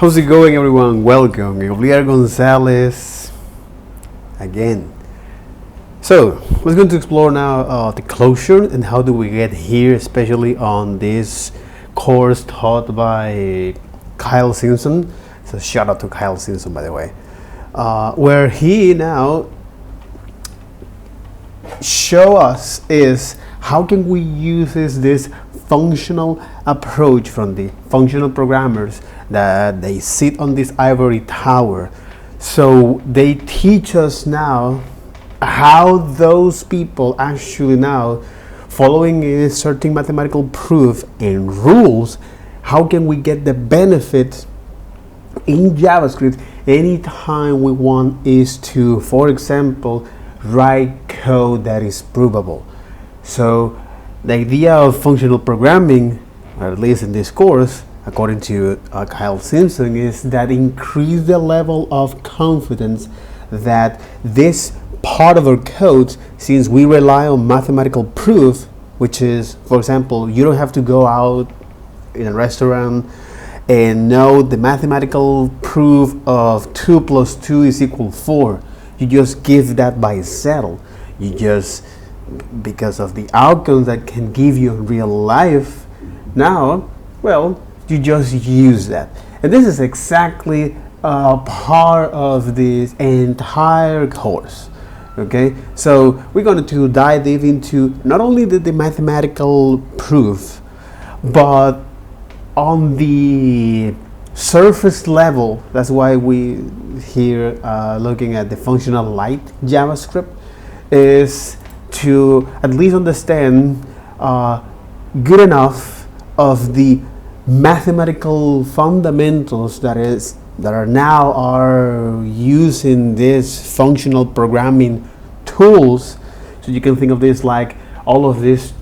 How's it going, everyone? Welcome, Gabriel Gonzalez again. So we're going to explore now the closure and how do we get here, especially on this course taught by Kyle Simpson. So shout out to Kyle Simpson, by the way, where he now show us is how can we use this functional approach from the functional programmers that they sit on this ivory tower. So they teach us now how those people actually now following a certain mathematical proof and rules, how can we get the benefit in JavaScript anytime we want is to, for example, write code that is provable. So the idea of functional programming, or at least in this course, according to Kyle Simpson, is that increase the level of confidence that this part of our code, since we rely on mathematical proof, which is, for example, you don't have to go out in a restaurant and know the mathematical proof of 2 plus 2 is equal 4. You just give that by settle. You just, because of the outcomes that can give you in real life, now, well, you just use that. And this is exactly part of this entire course. Okay, so we're going to dive deep into not only the mathematical proof, but on the surface level. That's why we here looking at the functional light JavaScript, is to at least understand good enough of the mathematical fundamentals that are now using this functional programming tools. So you can think of this like all of these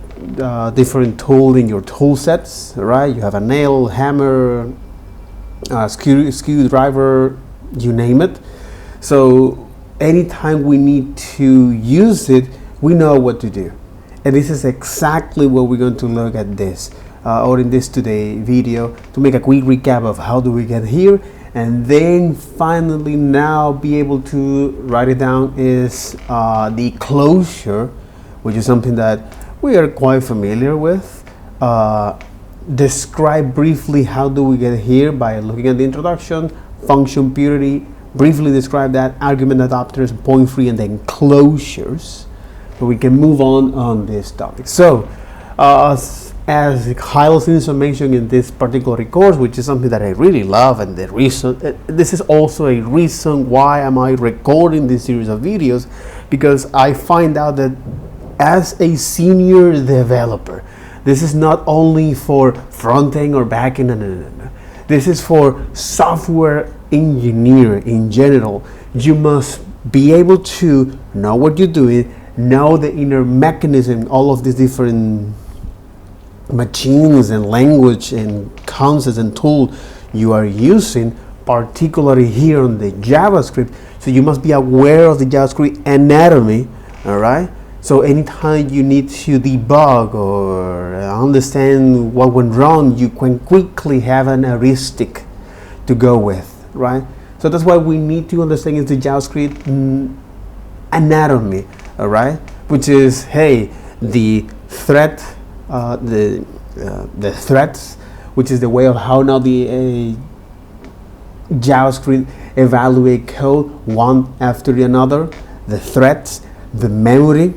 different tools in your tool sets, right? You have a nail, hammer, screwdriver, you name it. So anytime we need to use it, we know what to do. And this is exactly what we're going to look at this or in this today video, to make a quick recap of how do we get here, and then finally now be able to write it down is the closure, which is something that we are quite familiar with. Describe briefly how do we get here by looking at the introduction, function purity, briefly describe that, argument adapters, point free, and then closures. So we can move on this topic. So as Kyle Simpson mentioned in this particular course, which is something that I really love, and the reason this is also a reason why am I recording this series of videos, because I find out that as a senior developer, this is not only for front-end or back-end, no. This is for software engineer in general. You must be able to know what you're doing, know the inner mechanism, all of these different machines and language and concepts and tools you are using, particularly here on the JavaScript. So you must be aware of the JavaScript anatomy, all right? So anytime you need to debug or understand what went wrong, you can quickly have an heuristic to go with, right? So that's why we need to understand is the JavaScript anatomy, all right? Which is, hey, the threat, the threats, which is the way of how now the JavaScript evaluate code one after another, the threats, the memory,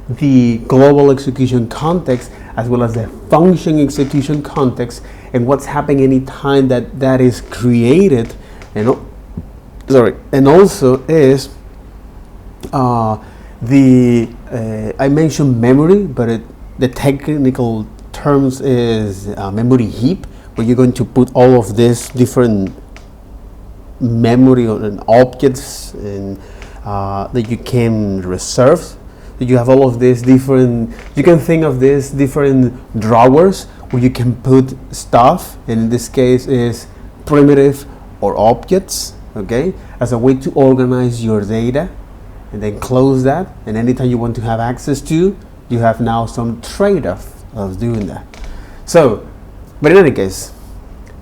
the global execution context, as well as the function execution context, and what's happening anytime that is created, and also is I mentioned memory, but the technical terms is memory heap, where you're going to put all of these different memory and objects and that you can reserve. You have all of these different, you can think of these different drawers where you can put stuff, and in this case is primitive or objects, okay, as a way to organize your data, and then close that, and anytime you want to have access to, you have now some trade-off of doing that. So, but in any case,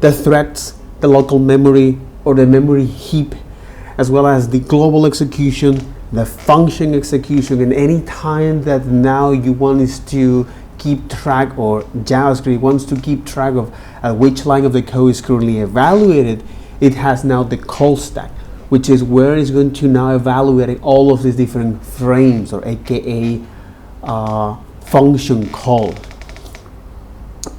the threats, the local memory or the memory heap, as well as the global execution, the function execution, and any time that now you want is to keep track, or JavaScript wants to keep track of which line of the code is currently evaluated, it has now the call stack, which is where it's going to now evaluate all of these different frames, or aka function calls.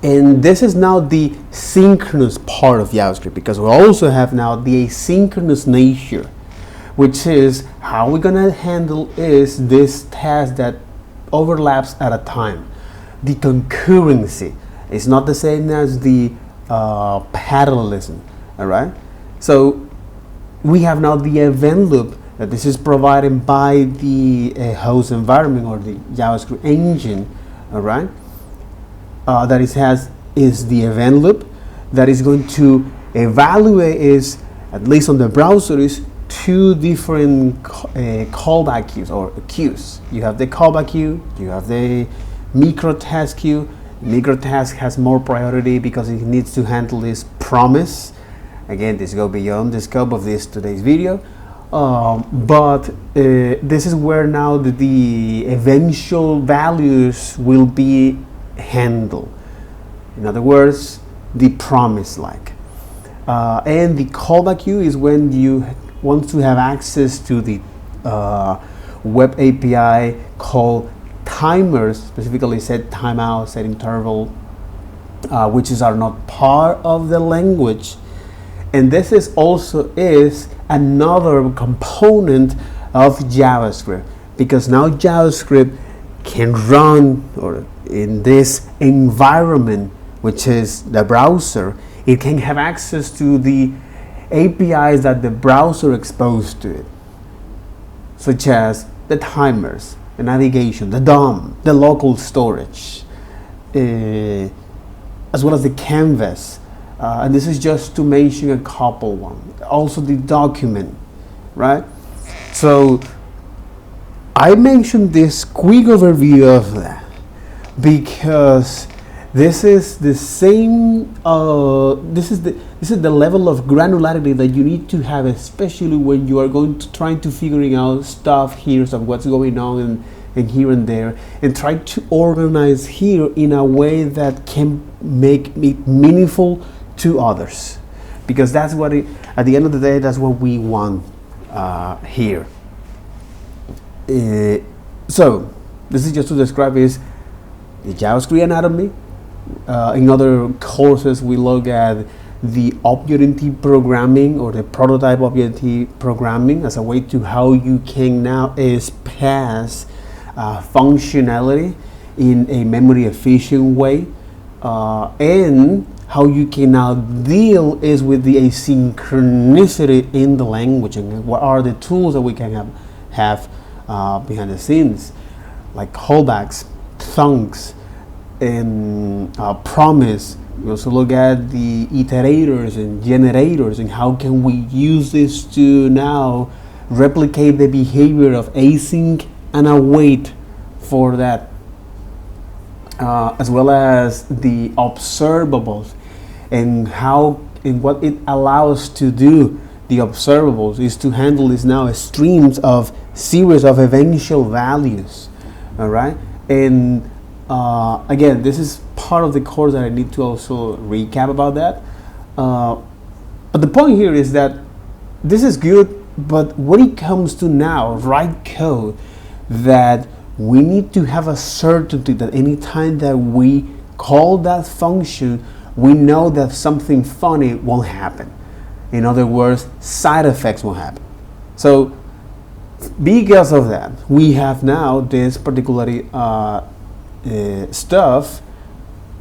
And this is now the synchronous part of JavaScript, because we also have now the asynchronous nature, which is how we're gonna handle is this task that overlaps at a time. The concurrency is not the same as the parallelism. All right. So we have now the event loop that this is provided by the host environment or the JavaScript engine. All right. That it has is the event loop that is going to evaluate is, at least on the browser, is two different callback queues or queues. You have the callback queue, you have the micro task queue. Micro task has more priority because it needs to handle this promise. Again, this goes beyond the scope of this today's video, but this is where now the eventual values will be handled. In other words, the promise like. And the callback queue is when you want to have access to the web API called timers, specifically set timeout, set interval, which are not part of the language. And this is also is another component of JavaScript, because now JavaScript can run, or in this environment, which is the browser, it can have access to the APIs that the browser exposed to it, such as the timers, the navigation, the DOM, the local storage, as well as the canvas. And this is just to mention a couple one. Also the document, right? So I mentioned this quick overview of that because this is the same. This is the level of granularity that you need to have, especially when you are trying to figuring out stuff here, of what's going on and here and there, and try to organize here in a way that can make it meaningful to others, because that's what at the end of the day, that's what we want here. So this is just to describe is the JavaScript anatomy. In other courses, we look at the object-oriented programming or the prototype object-oriented programming as a way to how you can now pass functionality in a memory efficient way, and how you can now deal is with the asynchronicity in the language, and what are the tools that we can have behind the scenes, like callbacks, thunks, and promise. We also look at the iterators and generators, and how can we use this to now replicate the behavior of async and await for that, as well as the observables, and how and what it allows to do. The observables is to handle this now streams of series of eventual values. All right, and again, this is part of the course that I need to also recap about that. But the point here is that this is good, but when it comes to now write code, that we need to have a certainty that any time that we call that function, we know that something funny won't happen. In other words, side effects won't happen. So because of that, we have now this particular stuff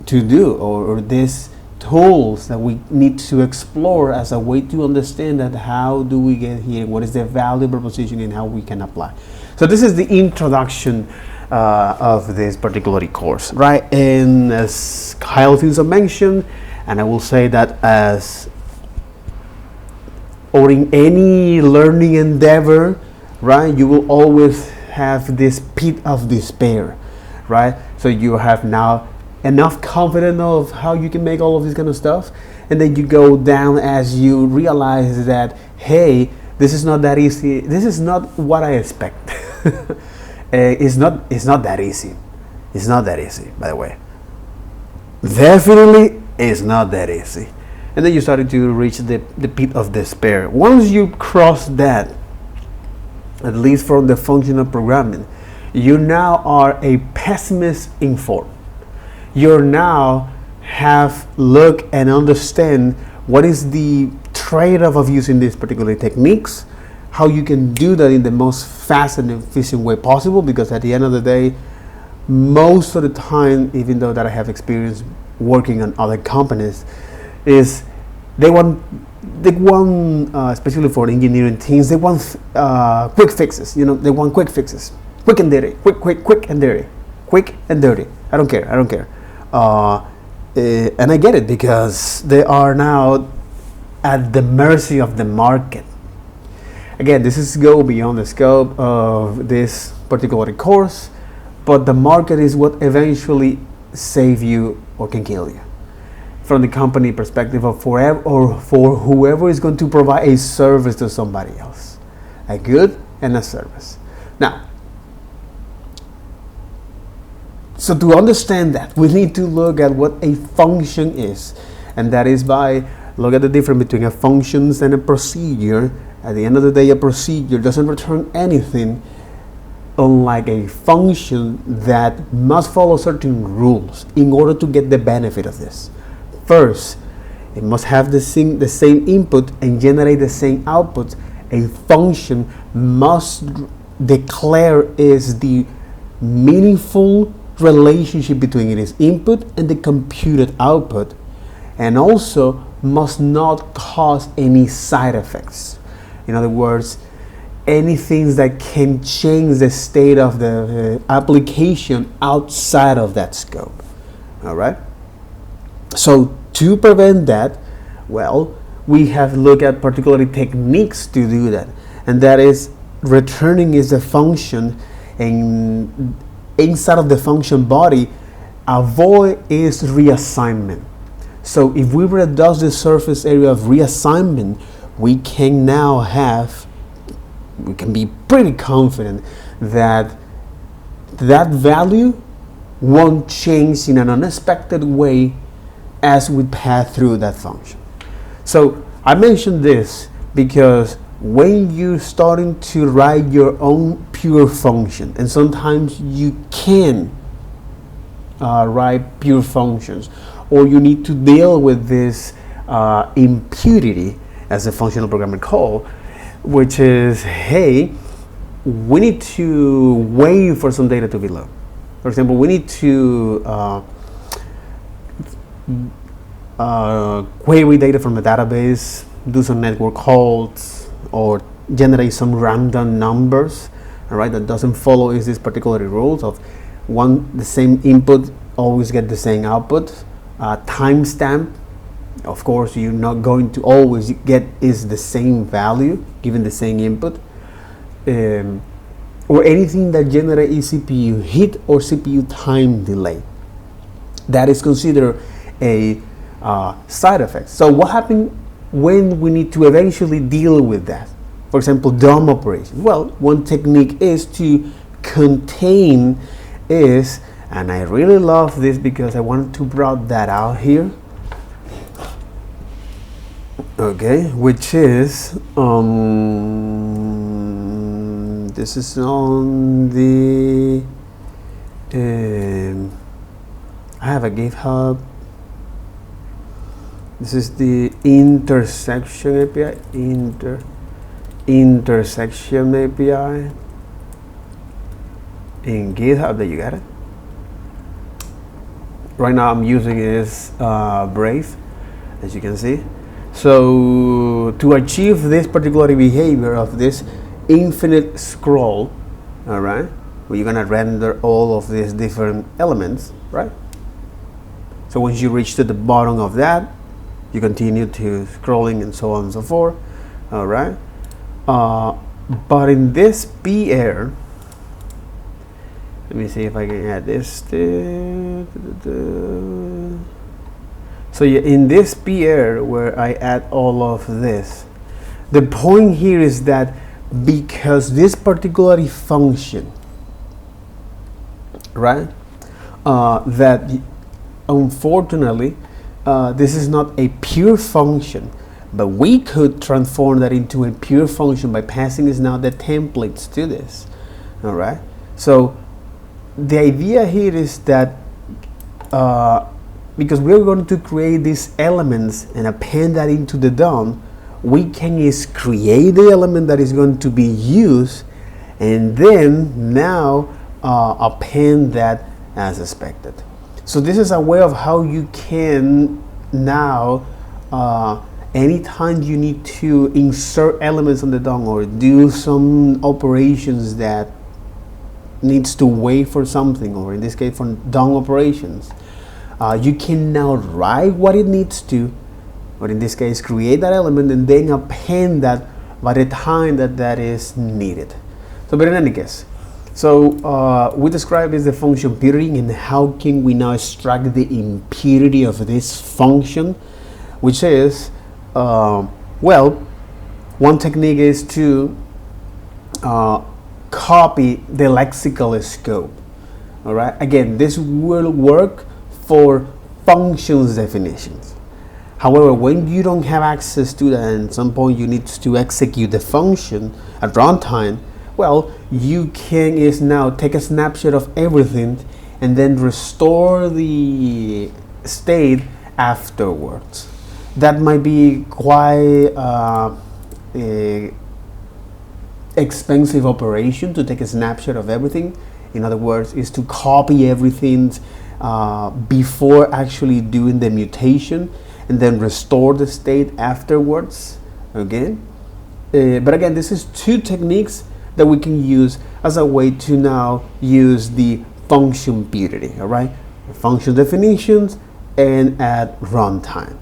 to do, or these tools that we need to explore as a way to understand that how do we get here, what is the value proposition, and how we can apply. So this is the introduction of this particular course, right? And as Kyle Finson mentioned, and I will say that as or in any learning endeavor, right, you will always have this pit of despair, right? So you have now enough confidence of how you can make all of this kind of stuff, and then you go down as you realize that, hey, this is not that easy. This is not what I expect. It's not that easy. It's not that easy, by the way. Definitely, it's not that easy. And then you started to reach the pit of despair. Once you cross that, at least from the functional programming, you now are a pessimist informed. You now have look and understand what is the trade-off of using these particular techniques, how you can do that in the most fast and efficient way possible, because at the end of the day, most of the time, even though that I have experience working on other companies, is they want, especially for engineering teams, they want quick fixes. They want quick fixes, quick and dirty, quick and dirty, quick and dirty. I don't care. And I get it, because they are now at the mercy of the market. Again, this is go beyond the scope of this particular course, but the market is what eventually save you or can kill you. From the company perspective of forever, or for whoever is going to provide a service to somebody else, a good and a service. Now, so to understand that, we need to look at what a function is, and that is by look at the difference between a function and a procedure. At the end of the day, a procedure doesn't return anything, unlike a function that must follow certain rules in order to get the benefit of this. First, it must have the same input and generate the same output. A function must declare is the meaningful relationship between its input and the computed output, and also must not cause any side effects. In other words, anything that can change the state of the application outside of that scope. All right. So to prevent that, well, we have looked at particular techniques to do that, and that is returning is a function, and inside of the function body, avoid is reassignment. So if we reduce the surface area of reassignment, we can be pretty confident that that value won't change in an unexpected way as we pass through that function. So I mentioned this because when you're starting to write your own pure function, and sometimes you can write pure functions, or you need to deal with this impurity, as a functional programmer call, which is, hey, we need to wait for some data to be loaded. For example, we need to query data from a database, do some network calls, or generate some random numbers, all right, that doesn't follow is this particular rules of the same input always get the same output. Timestamp, of course, you're not going to always get is the same value given the same input, or anything that generates CPU hit or CPU time delay. That is considered a side effect. So what happens when we need to eventually deal with that? For example, DOM operation. Well, one technique is to contain is, and I really love this because I wanted to bring that out here. Okay, which is this is on the I have a GitHub. This is the intersection API, intersection API in GitHub. There you got it. Right now I'm using is Brave, as you can see. So to achieve this particular behavior of this infinite scroll, all right, where you're gonna render all of these different elements, right? So once you reach to the bottom of that, you continue to scrolling and so on and so forth, all right? But in this PR, let me see if I can add this. So So in this PR where I add all of this, the point here is that because this particular function, right, that unfortunately this is not a pure function, but we could transform that into a pure function by passing is now the templates to this. All right. So the idea here is that because we're going to create these elements and append that into the DOM, we can just create the element that is going to be used and then now append that as expected. So this is a way of how you can now anytime you need to insert elements on the DOM or do some operations that needs to wait for something, or in this case for DOM operations, you can now write what it needs to, or in this case create that element and then append that by the time that that is needed. So but in any case, so we described is the function purity and how can we now extract the impurity of this function, which is well, one technique is to copy the lexical scope. All right, again, this will work for functions definitions. However, when you don't have access to that and at some point you need to execute the function at runtime, well, you can is now take a snapshot of everything and then restore the state afterwards. That might be quite a expensive operation to take a snapshot of everything. In other words, is to copy everything before actually doing the mutation and then restore the state afterwards. Okay, but again, this is two techniques that we can use as a way to now use the function purity. All right, function definitions and at runtime.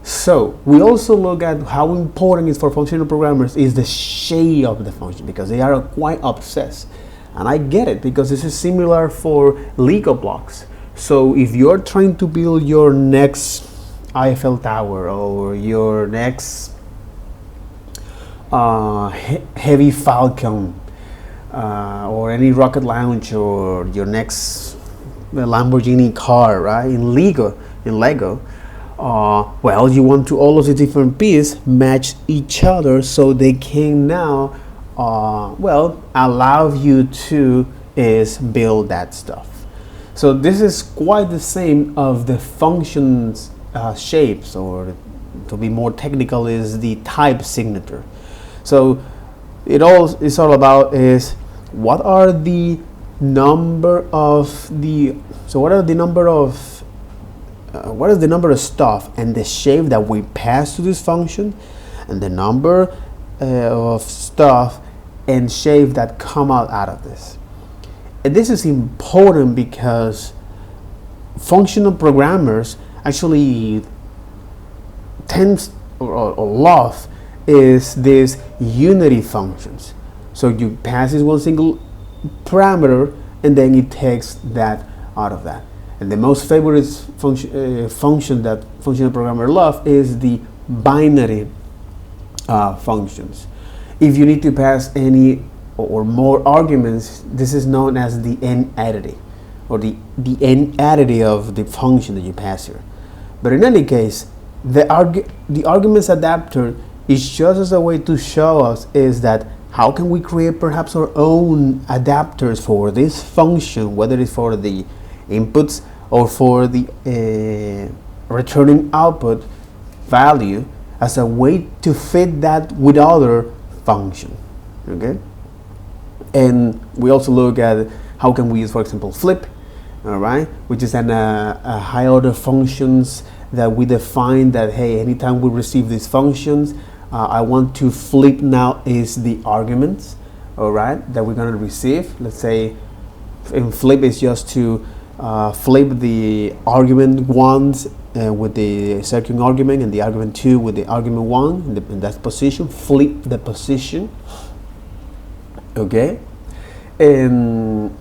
So we also look at how important it is for functional programmers is the shape of the function, because they are quite obsessed, and I get it because this is similar for Lego blocks. So if you're trying to build your next Eiffel Tower or your next heavy Falcon or any rocket launch or your next Lamborghini car, right, in Lego, well, you want to all of the different pieces match each other so they can now well, allow you to is build that stuff. So this is quite the same of the functions shapes, or to be more technical is the type signature. So it all is all about is what are the number of the what is the number of stuff and the shape that we pass to this function, and the number of stuff and shape that come out of this. And this is important because functional programmers actually tends or love is this unity functions. So you pass this one single parameter and then it takes that out of that. And the most favorite function that functional programmer love is the binary functions. If you need to pass any or more arguments, this is known as the n-additive, or the n-additive of the function that you pass here. But in any case, the arguments adapter is just as a way to show us is that how can we create perhaps our own adapters for this function, whether it's for the inputs or for the returning output value, as a way to fit that with other function. Okay, and we also look at how can we use, for example, flip, all right, which is a high order functions that we define that, hey, anytime we receive these functions, I want to flip now is the arguments, all right, that we're going to receive. Let's say in flip is just to flip the argument ones with the circling argument and the argument 2 with the argument 1 in that position, flip the position. Okay, and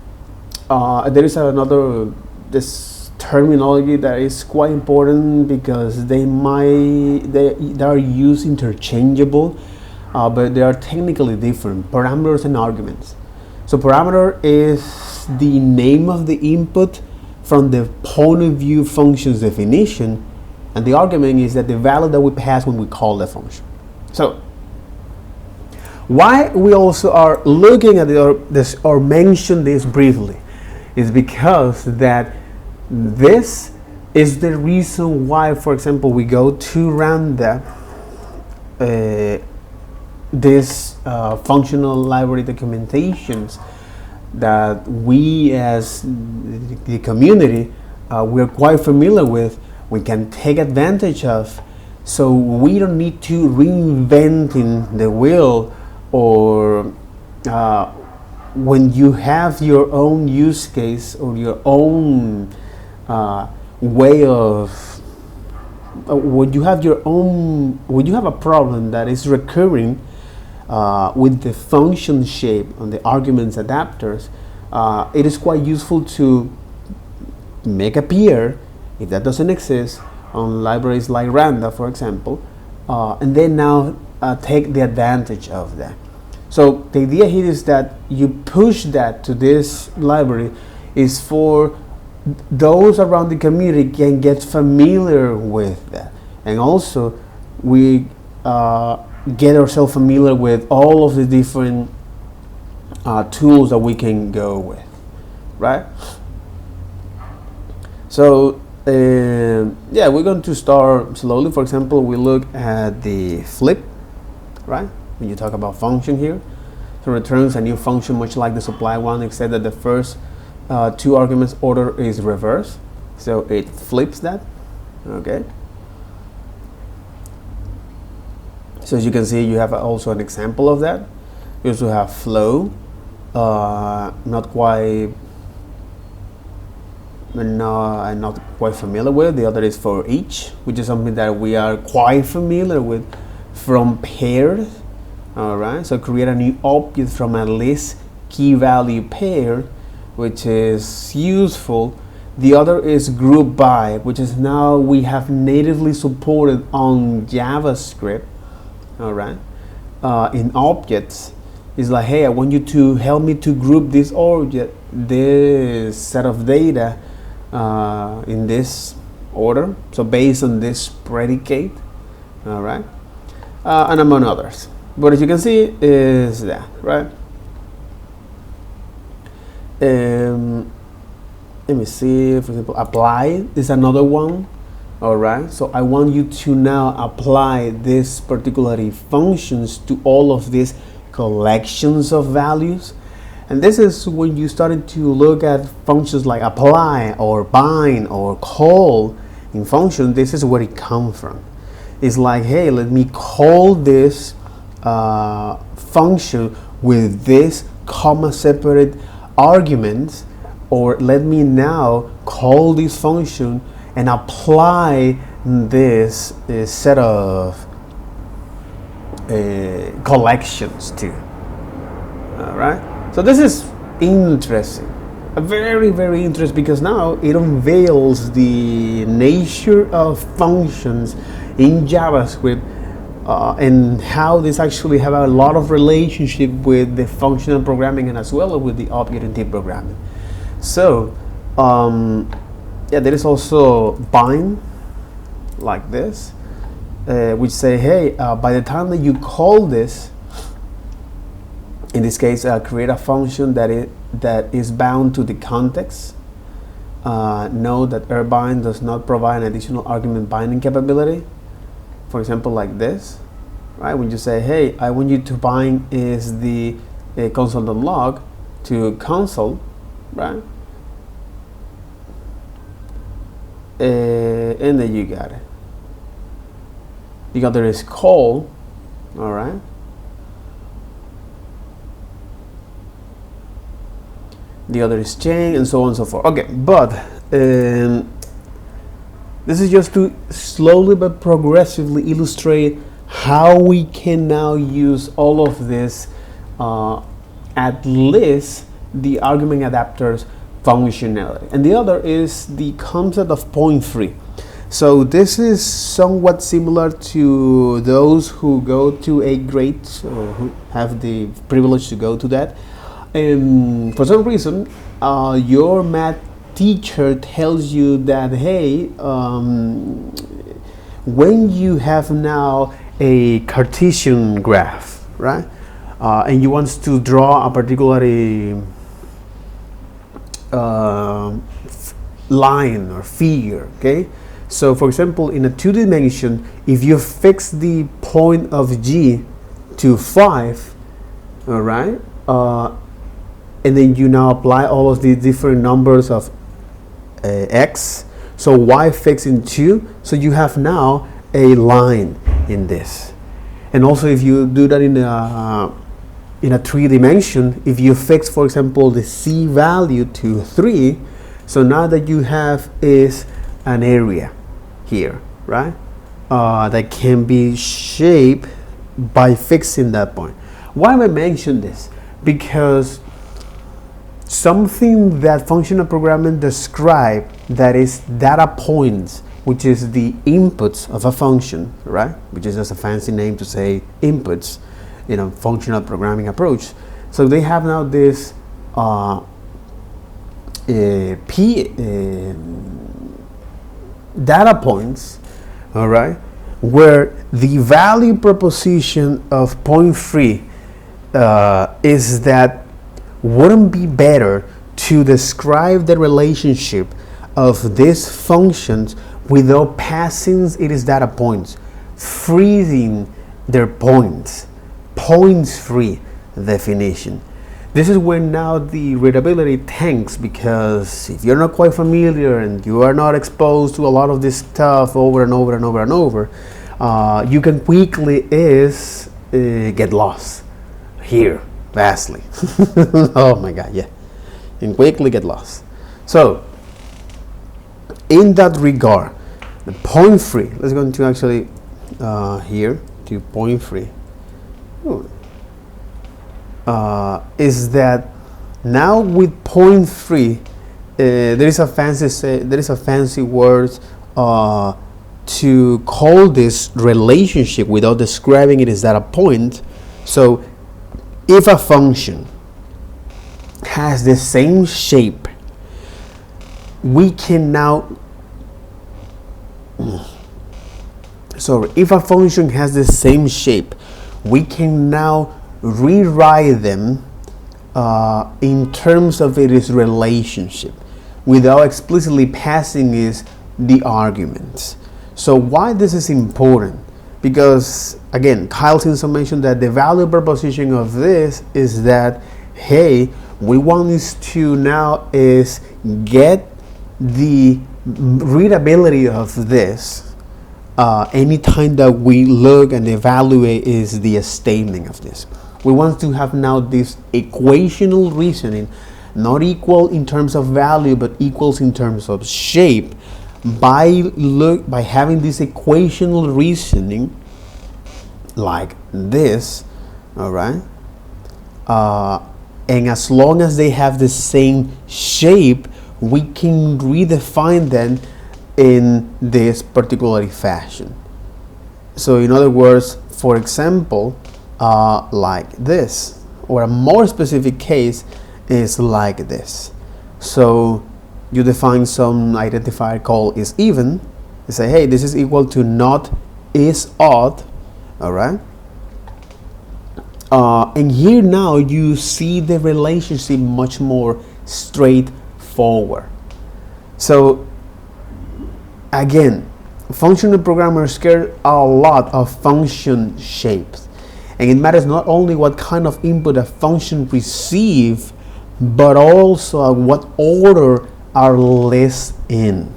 there is another, this terminology that is quite important because they are used interchangeable, but they are technically different. Parameters and arguments. So parameter is the name of the input from the point of view function's definition, and the argument is that the value that we pass when we call the function. So why we also are looking at this or mention this briefly is because that this is the reason why, for example, we go to run this functional library documentations that we as the community we're quite familiar with, we can take advantage of, so we don't need to reinventing the wheel, or when you have your own use case or your own way of when you have a problem that is recurring with the function shape on the arguments adapters, it is quite useful to make appear, if that doesn't exist, on libraries like Randa, for example, and then now take the advantage of that. So the idea here is that you push that to this library is for those around the community can get familiar with that, and also we get ourselves familiar with all of the different tools that we can go with, right? So yeah, we're going to start slowly. For example, we look at the flip, right? When you talk about function here, so returns a new function much like the supply one, except that the first two arguments order is reversed, so it flips that. Okay, so as you can see, you have also an example of that. You also have flow, not quite familiar with. The other is for each, which is something that we are quite familiar with from pairs. All right, so create a new object from a list key value pair, which is useful. The other is group by, which is now we have natively supported on JavaScript. All right, in objects, it's like, hey, I want you to help me to group this object, this set of data in this order, so based on this predicate. All right, and among others, but as you can see is that, right? Let me see, for example, apply is another one. All right, so I want you to now apply this particularly functions to all of these collections of values. And this is when you started to look at functions like apply or bind or call in function. This is where it comes from. It's like, hey, let me call this function with this comma separate arguments, or let me now call this function and apply this set of collections too. All right, so this is interesting, very, very interesting, because now it unveils the nature of functions in JavaScript and how this actually have a lot of relationship with the functional programming and as well as with the object-oriented programming. So yeah, there is also bind like this, which say, hey, by the time that you call this, in this case, create a function that is bound to the context. Note that bind does not provide an additional argument binding capability. For example, like this, right? When you say, hey, I want you to bind is the console.log to console, right? And then you got it. The other is call, all right? The other is chain, and so on and so forth. Okay, but this is just to slowly but progressively illustrate how we can now use all of this, at least the argument adapters, functionality. And the other is the concept of point free. So this is somewhat similar to those who go to 8th grade, or who have the privilege to go to that. For some reason, your math teacher tells you that, hey, when you have now a Cartesian graph, right, and you want to draw a particular line or figure, okay? So for example, in a 2 dimension, if you fix the point of G to 5, all right, and then you now apply all of the different numbers of X, so Y fixed in 2, so you have now a line in this. And also if you do that in a 3 dimension, if you fix, for example, the C value to 3, so now that you have is an area here, right, that can be shaped by fixing that point. Why am I mentioning this? Because something that functional programming describe, that is data points, which is the inputs of a function, right, which is just a fancy name to say inputs in a functional programming approach. So they have now this data points, all right, where the value proposition of point free is that wouldn't be better to describe the relationship of these functions without passing its data points, freezing their points free definition. This is when now the readability tanks, because if you're not quite familiar and you are not exposed to a lot of this stuff over and over and over and over, you can quickly get lost here vastly. Oh my God, yeah, and quickly get lost. So in that regard, the point free, let's go into actually here to point free. Is that now with point free, there is a fancy word to call this relationship without describing it as data point. So if a function has the same shape, we can now if a function has the same shape, we can now rewrite them in terms of its relationship without explicitly passing is the arguments. So why this is important? Because again, Kyle Simpson mentioned that the value proposition of this is that, hey, we want this to now is get the readability of this anytime that we look and evaluate is the statement of this. We want to have now this equational reasoning, not equal in terms of value, but equals in terms of shape, by having this equational reasoning like this, all right? And as long as they have the same shape, we can redefine them in this particular fashion. So in other words, for example, like this, or a more specific case is like this. So you define some identifier called is even. You say, hey, this is equal to not is odd, all right? And here now you see the relationship much more straightforward. So again, functional programmers care a lot of function shapes. And it matters not only what kind of input a function receives, but also what order are lists in.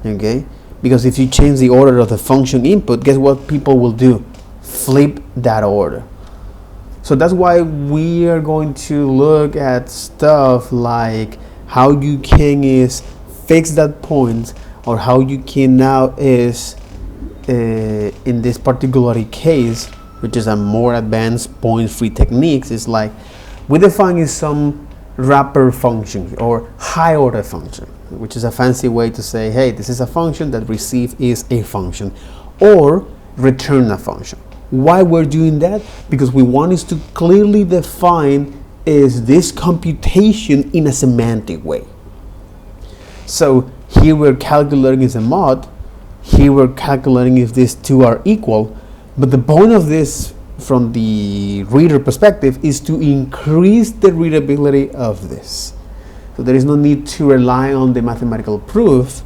Okay? Because if you change the order of the function input, guess what people will do? Flip that order. So that's why we are going to look at stuff like how you can is fix that point, or how you can now is in this particular case, which is a more advanced point free techniques, is like we define some wrapper function or high order function, which is a fancy way to say, hey, this is a function, that receive is a function, or return a function. Why we're doing that? Because we want us to clearly define is this computation in a semantic way. So here we're calculating is a mod, here we're calculating if these two are equal, but the point of this from the reader perspective is to increase the readability of this. So there is no need to rely on the mathematical proof,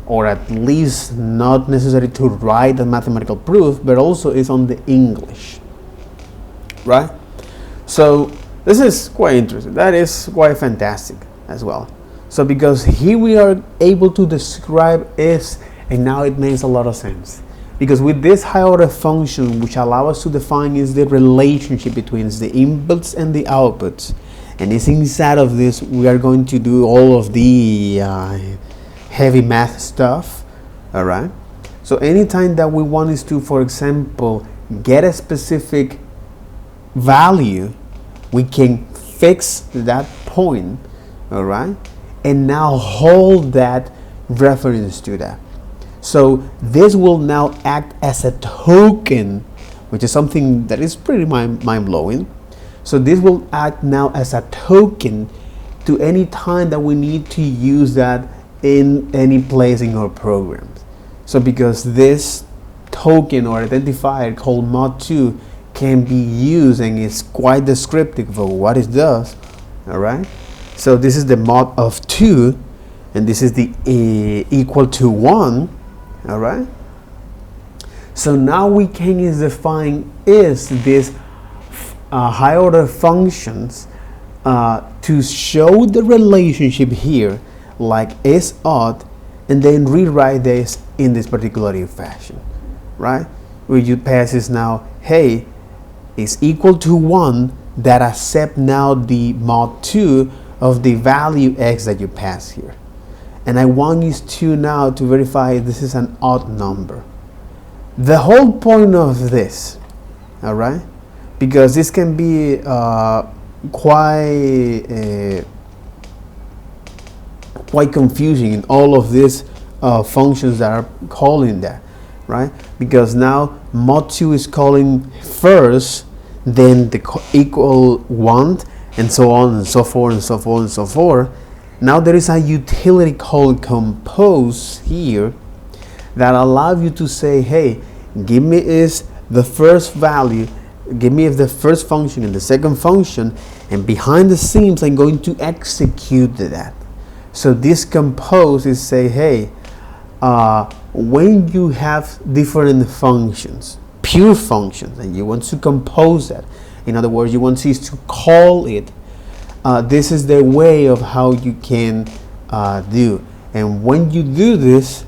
or at least not necessary to write the mathematical proof, but also is on the English, right? So this is quite interesting. That is quite fantastic as well. So because here we are able to describe is, and now it makes a lot of sense. Because with this high order function, which allow us to define is the relationship between the inputs and the outputs, and it's inside of this we are going to do all of the heavy math stuff. All right. So anytime that we want is to, for example, get a specific value, we can fix that point. All right, and now hold that reference to that. So this will now act as a token, which is something that is pretty mind-blowing. So this will act now as a token to any time that we need to use that in any place in our programs. So because this token or identifier called mod2 can be used and is quite descriptive of what it does. All right. So this is the mod of 2, and this is the equal to 1. All right. So now we can define is this high order functions to show the relationship here, like is odd, and then rewrite this in this particular fashion, right? Where you pass is now, hey, is equal to 1 that accept now the mod 2 of the value x that you pass here. And I want you to now to verify this is an odd number. The whole point of this, all right, because this can be quite confusing in all of these functions that are calling that, right? Because now mod 2 is calling first, then the equal 1, and so on and so forth and so forth and so forth. Now there is a utility called compose here that allows you to say, hey, give me is the first value, give me the first function and the second function, and behind the scenes I'm going to execute that. So this compose is say, hey, when you have different functions, pure functions, and you want to compose that, in other words, you want to call it, this is the way of how you can do. And when you do this,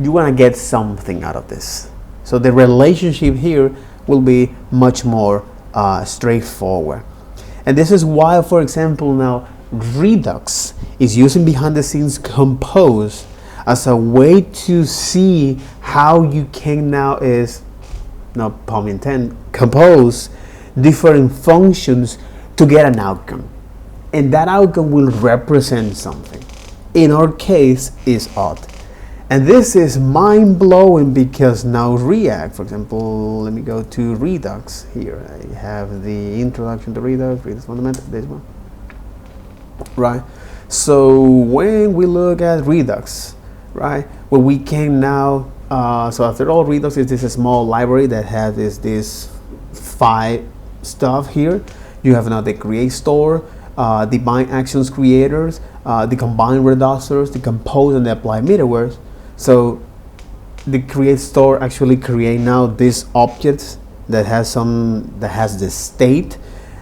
you want to get something out of this. So the relationship here will be much more straightforward. And this is why, for example, now Redux is using behind the scenes compose as a way to see how you can now is, no pun intended, compose different functions to get an outcome. And that outcome will represent something. In our case, is odd. And this is mind-blowing because now React, for example, let me go to Redux here. I have the introduction to Redux fundamental, this one. Right? So when we look at Redux, right, well, we can now, so after all, Redux is this small library that has this 5 stuff here. You have now the create store, the bind actions creators, the combine reducers, the compose, and the apply middlewares. So the create store actually create now these objects that has the state,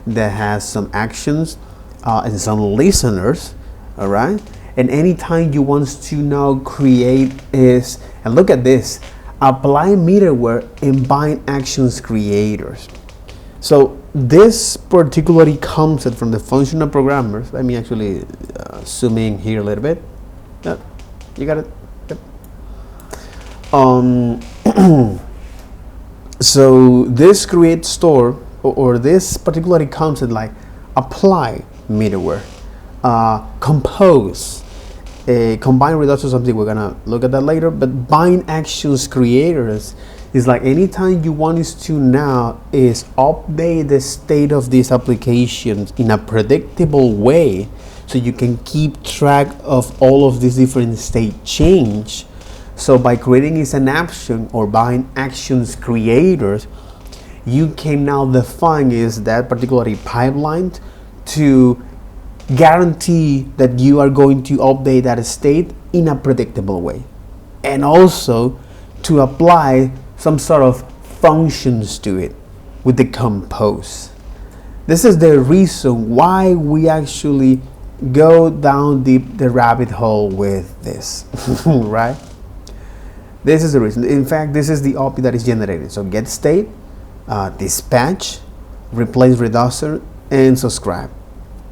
that has some actions, and some listeners. All right. And anytime you want to now create is, and look at this, apply middleware and bind actions creators. So this particularly concept from the functional programmers, let me actually zoom in here a little bit. Yep, you got it. Yep. So this create store or this particularly concept like apply middleware compose. Combined reduction is something we're gonna look at that later, but bind actions creators is like anytime you want us to now is update the state of these applications in a predictable way, so you can keep track of all of these different state change. So by creating is an action or bind actions creators, you can now define is that particularly pipeline to guarantee that you are going to update that state in a predictable way, and also to apply some sort of functions to it with the compose. This is the reason why we actually go down the rabbit hole with this, right? This is the reason. In fact, this is the OP that is generated. So get state, dispatch, replace reducer, and subscribe,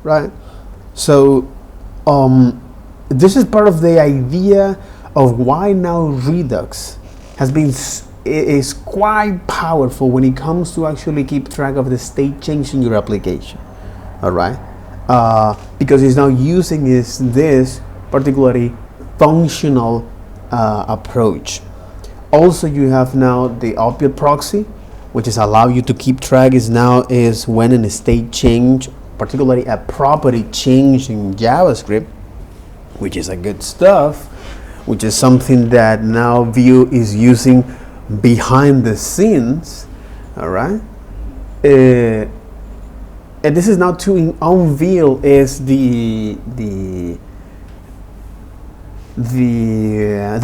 right? So this is part of the idea of why now Redux has been is quite powerful when it comes to actually keep track of the state change in your application. All right, because it's now using this particularly functional approach. Also, you have now the object proxy, which is allow you to keep track is when in a state change, particularly a property change in JavaScript, which is a good stuff, which is something that now Vue is using behind the scenes. All right, and this is now to unveil is the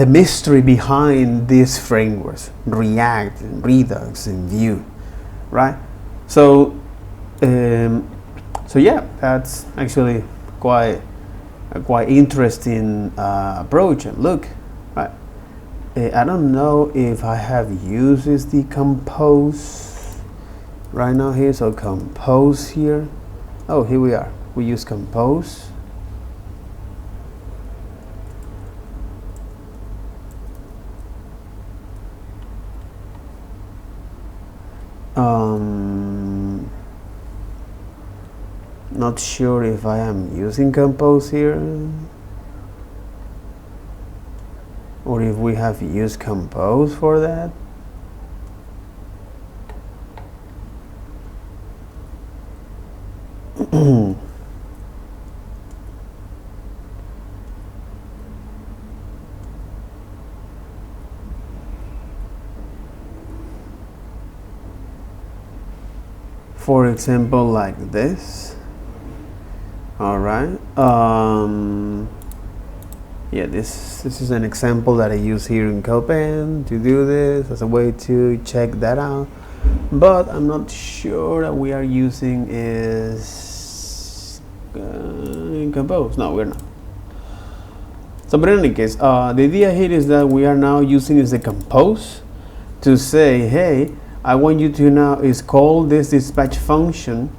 mystery behind these frameworks, React, and Redux, and Vue, right? So yeah, that's actually quite interesting approach. And look, right? I don't know if I have used the compose right now here. So compose here. Oh, here we are. We use compose. Not sure if I am using compose here, or if we have used compose for that. For example, like this. All right. Yeah, this is an example that I use here in Copen to do this as a way to check that out. But I'm not sure that we are using is in compose. No, we're not. So, but in any case, the idea here is that we are now using is the compose to say, hey, I want you to now is call this dispatch function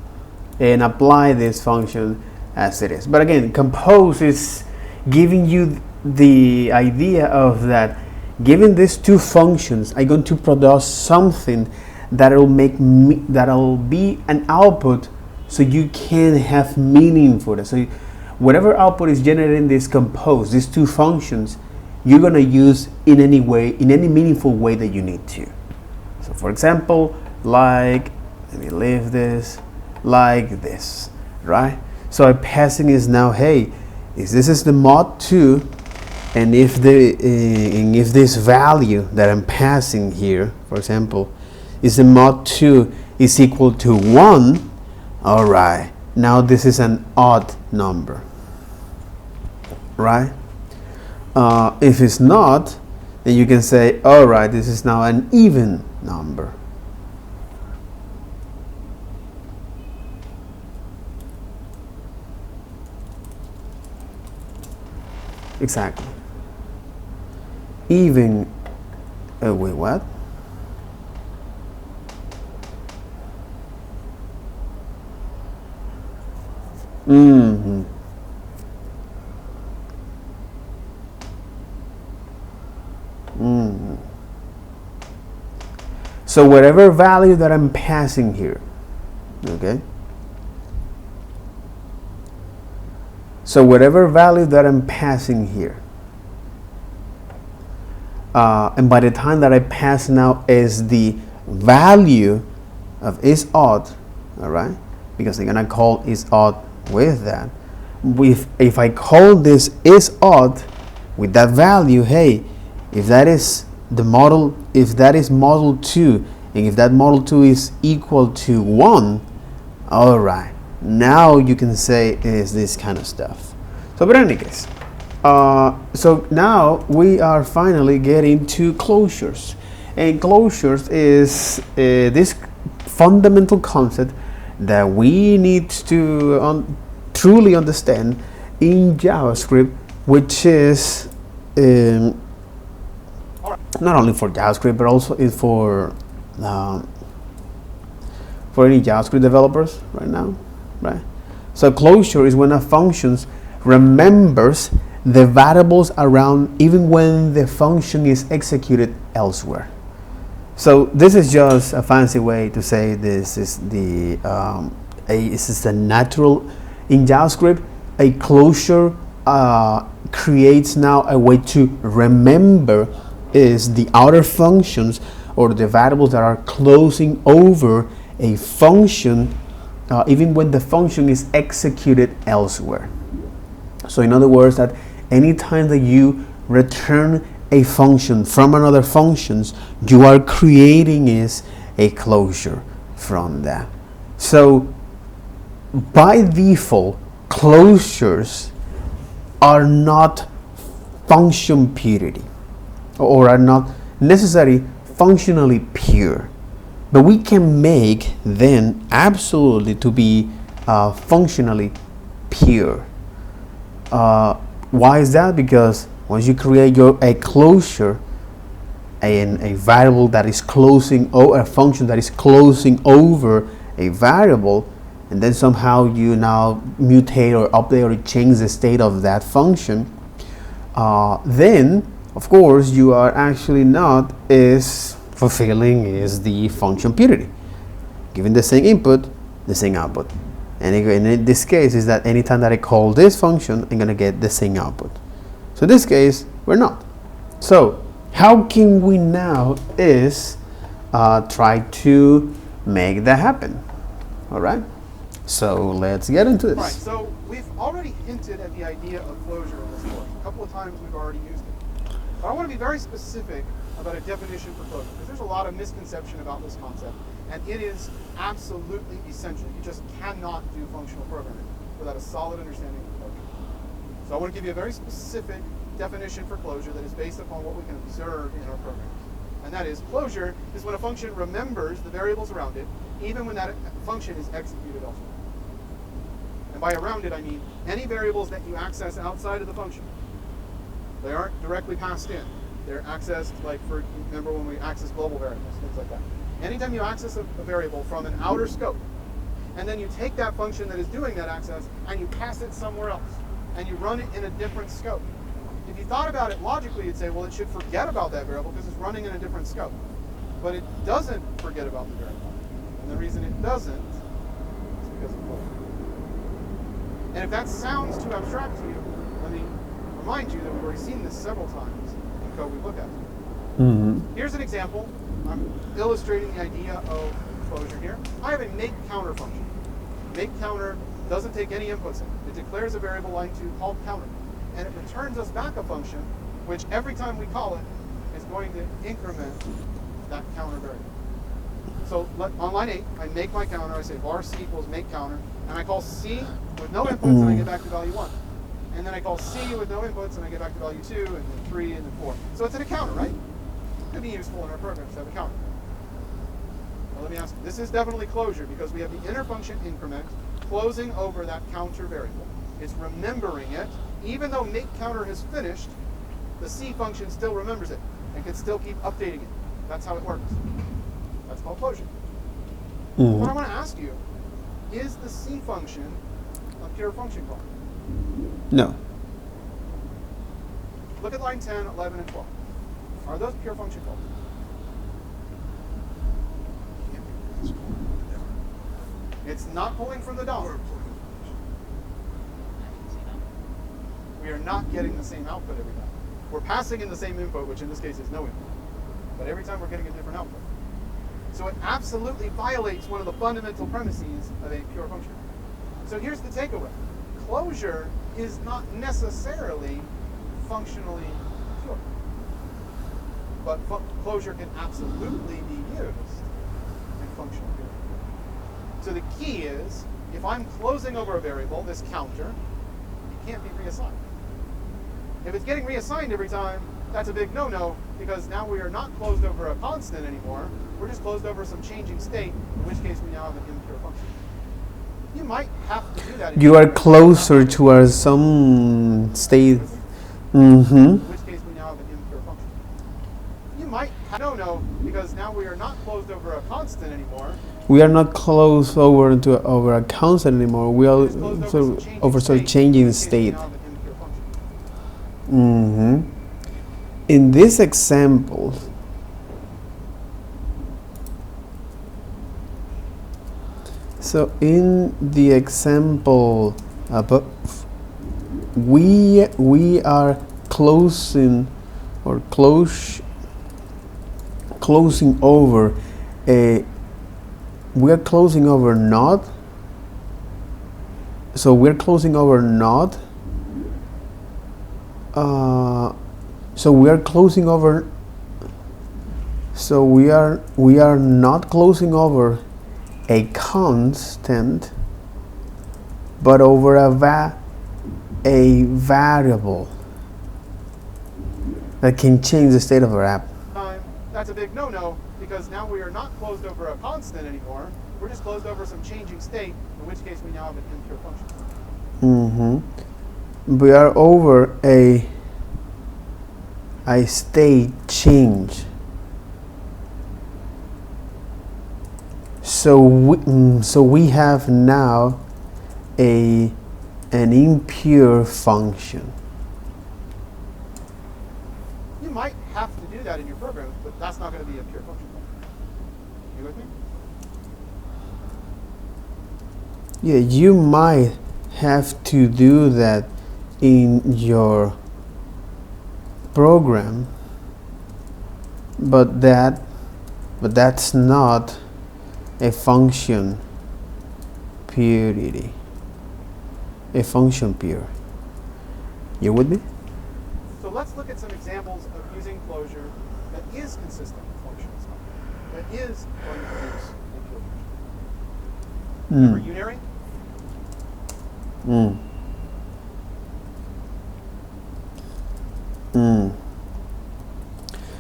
and apply this function as it is. But again, compose is giving you the idea of that given these two functions, I'm going to produce something that'll be an output, so you can have meaning for it. So whatever output is generating this compose, these two functions, you're going to use in any way, in any meaningful way that you need to. So for example, like, let me leave this like this, right? So I'm passing is now, hey, if this is the mod 2, and if this value that I'm passing here, for example, is the mod 2 is equal to 1, all right, now this is an odd number, right? If it's not, then you can say, all right, this is now an even number. Exactly. Even, wait, what? Mm-hmm. Mm-hmm. So whatever value that I'm passing here, okay? So whatever value that I'm passing here, and by the time that I pass now is the value of is odd, all right? Because I'm gonna call is odd with that. If I call this is odd with that value, hey, if that is the model, if that is model 2, and if that model 2 is equal to 1, all right, now you can say it is this kind of stuff. So, but in any case, so now we are finally getting to closures. And closures is this fundamental concept that we need to truly understand in JavaScript, which is not only for JavaScript but also is for any JavaScript developers right now, right? So closure is when a function remembers the variables around even when the function is executed elsewhere. So this is just a fancy way to say this is this is a natural in JavaScript. A closure creates now a way to remember is the outer functions or the variables that are closing over a function even when the function is executed elsewhere. So in other words, that anytime that you return a function from another functions, you are creating is a closure from that. So by default, closures are not function purity or are not necessarily functionally pure, but we can make them absolutely to be functionally pure. Why is that? Because once you create a closure and a variable that is closing or a function that is closing over a variable, and then somehow you now mutate or update or change the state of that function, then of course you are actually not is fulfilling is the function purity. Given the same input, the same output. And in this case is that anytime that I call this function, I'm gonna get the same output. So in this case, we're not. So how can we now is try to make that happen? All right. So let's get into this. Right, so we've already hinted at the idea of closure in this course. A couple of times we've already used it. But I want to be very specific about a definition for closure, because there's a lot of misconception about this concept, and it is absolutely essential. You just cannot do functional programming without a solid understanding of closure. So I want to give you a very specific definition for closure that is based upon what we can observe in our programs. And that is, closure is when a function remembers the variables around it, even when that function is executed elsewhere. And by around it, I mean any variables that you access outside of the function. They aren't directly passed in. They're accessed, like, remember when we access global variables, things like that. Anytime you access a variable from an outer scope, and then you take that function that is doing that access and you pass it somewhere else, and you run it in a different scope. If you thought about it logically, you'd say, well, it should forget about that variable because it's running in a different scope. But it doesn't forget about the variable. And the reason it doesn't is because of closure. And if that sounds too abstract to you, let me remind you that we've already seen this several times in code we've looked at. Here's an example. I'm illustrating the idea of closure here. I have a make counter function. Make counter doesn't take any inputs in. It declares a variable line 2 called counter. And it returns us back a function which every time we call it is going to increment that counter variable. So on line 8, I make my counter, I say var c equals make counter, and I call c with no inputs and I get back to value 1. And then I call c with no inputs and I get back to value 2, and then 3, and then 4. So it's in a counter, right? It could be useful in our programs to have a counter. Now let me ask you, this is definitely closure because we have the inner function increment closing over that counter variable. It's remembering it. Even though make counter has finished, the C function still remembers it and can still keep updating it. That's how it works. That's called closure. What I want to ask you, is the C function a pure function call? No. Look at line 10, 11, and 12. Are those pure function calls? It's not pulling from the DOM. we are not getting the same output every time. We're passing in the same input, which in this case is no input. But every time we're getting a different output. So it absolutely violates one of the fundamental premises of a pure function. So here's the takeaway. Closure is not necessarily functionally pure. But closure can absolutely be used in functional purity. So the key is, if I'm closing over a variable, this counter, it can't be reassigned. If it's getting reassigned every time, that's a big no-no, because now we are not closed over a constant anymore. We're just closed over some changing state, in which case we now have an impure function. You might have to do that. You are closer to some state. Mm-hmm. In which case we now have an impure function. You might have no, because now we are not closed over a constant anymore. We are not closed over a constant anymore. We are over some changing state. Mm-hmm. In this example, so in the example above, we are closing over a. We are closing over not. So we're closing over not. So we are closing over. So we are not closing over a constant, but over a variable that can change the state of our app. That's a big no-no, because now we are not closed over a constant anymore. We're just closed over some changing state, in which case we now have an impure function. Mm-hmm. We are over a state change. So we have now an impure function. You might have to do that in your program, but that's not going to be a pure function. You with me? Yeah, you might have to do that in your program, but that's not a function purity. A function pure. You with me? So let's look at some examples of using closure that is consistent with functions, that is going to produce a pure function. Remember unary?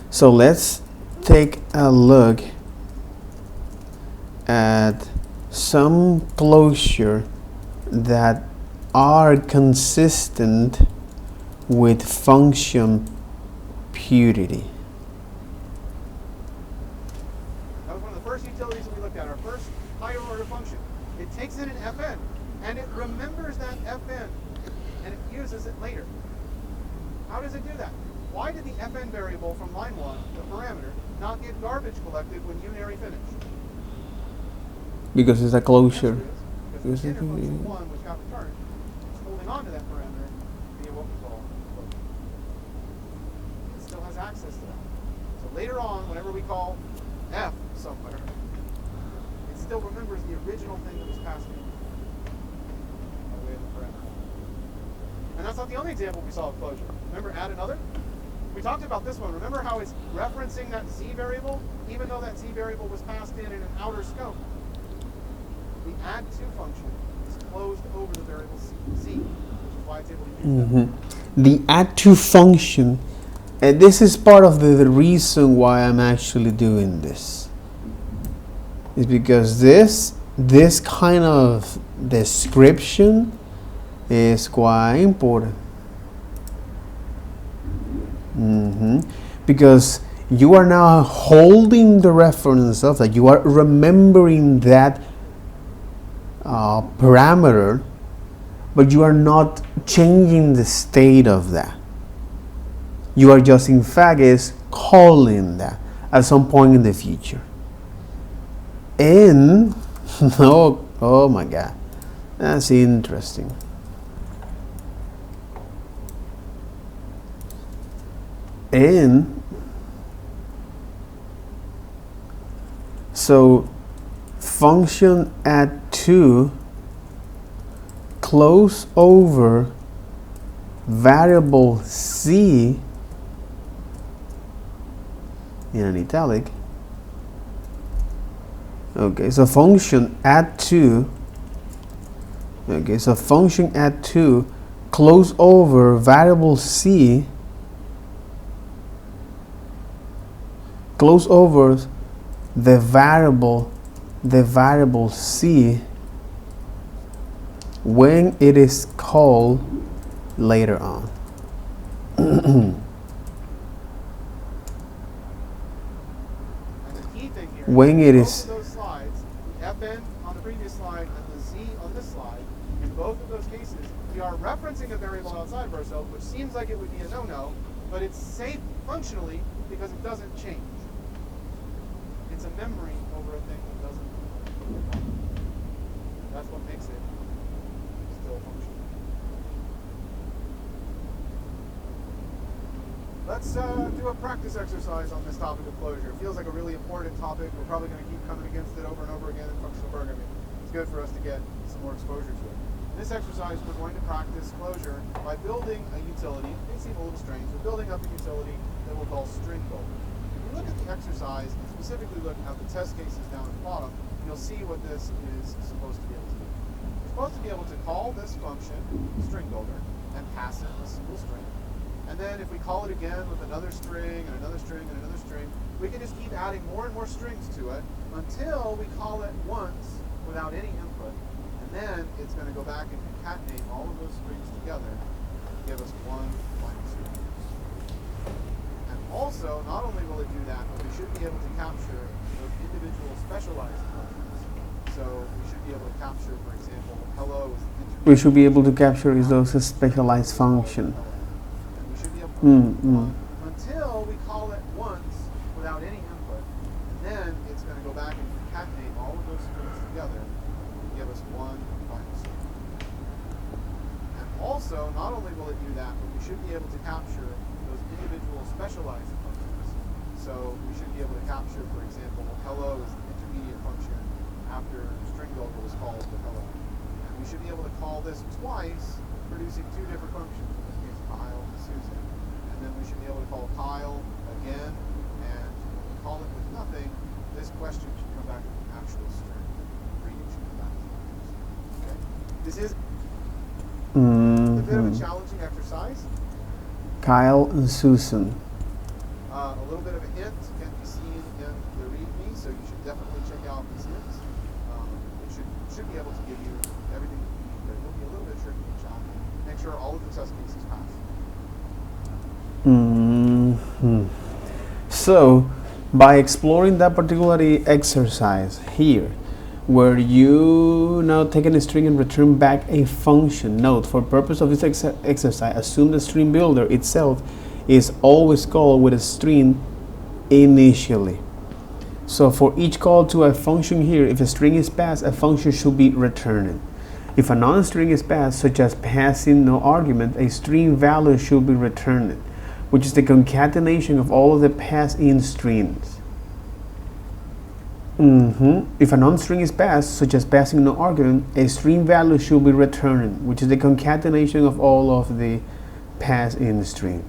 So let's take a look at some closure that are consistent with function purity. That was one of the first utilities that we looked at, our first higher order function. It takes in an fn, and it remembers that fn, and it uses it later. How does it do that? Why did the fn variable from line 1, the parameter, not get garbage collected when unary finished? Because it's a closure. Because the inner function 1, which got returned, is holding on to that parameter via what we call closure. It still has access to that. So later on, whenever we call f somewhere, it still remembers the original thing that was passed in by way of the parameter. And that's not the only example we saw of closure. Remember add another? We talked about this one. Remember how it's referencing that z variable, even though that z variable was passed in an outer scope? The add to function is closed over the variable c, which is why it's able to use that. The add to function, and this is part of the reason why I'm actually doing this, is because this kind of description is quite important. Because you are now holding the reference of that, you are remembering that parameter, but you are not changing the state of that. You are just in fact is calling that at some point in the future. And oh my god, that's interesting. And so function add2 close over variable c in an italic. Okay, so function add2. Okay, so function add2 close over variable c, close over the variable c when it is called later on. When it is both of those slides, the fn on the previous slide and the z on this slide, in both of those cases, we are referencing a variable outside of ourselves, which seems like it would be a no-no, but it's safe functionally because it doesn't change. It's a memory over a thing that doesn't. That's what makes it still functional. Let's do a practice exercise on this topic of closure. It feels like a really important topic. We're probably going to keep coming against it over and over again in functional programming. It's good for us to get some more exposure to it. In this exercise, we're going to practice closure by building a utility. It may seem a little strange. We're building up a utility that we'll call string builder. If you look at the exercise and specifically look at the test cases down at the bottom, you'll see what this is supposed to be able to do. We're supposed to be able to call this function, string builder, and pass it a single string. And then if we call it again with another string and another string and another string, we can just keep adding more and more strings to it until we call it once without any input. And then it's going to go back and concatenate all of those strings together to give us one final string. And also, not only will it do that, but we should be able to capture those individual specialized functions. So we should be able to capture, for example, hello is the we should be able to capture is those specialized function. Until we call it once without any input, and then it's going to go back and concatenate all of those strings together to give us one final string. And also, not only will it do that, but we should be able to capture those individual specialized functions. So we should be able to capture, for example, hello is the intermediate function after string builder was called with hello. And we should be able to call this twice, producing two different functions, in this case Kyle and Susan. And then we should be able to call Kyle again, and when we call it with nothing, this question should come back with an actual string. Reading should come back with numbers. Okay? This is a bit of a challenging exercise. Kyle and Susan. A little bit of a hint can be seen in the README, so you should definitely check out these hints. It should be able to give you everything that you need, but it will be a little bit tricky and challenging. Make sure all of the test cases pass. So, by exploring that particular exercise here, where you now take a string and return back a function, note, for purpose of this exercise, assume the string builder itself is always called with a string initially. So for each call to a function here, if a string is passed, a function should be returned. If a non-string is passed, such as passing no argument, a string value should be returned, which is the concatenation of all of the passed-in strings. If a non-string is passed, such as passing no argument, a string value should be returned, which is the concatenation of all of the passed-in string.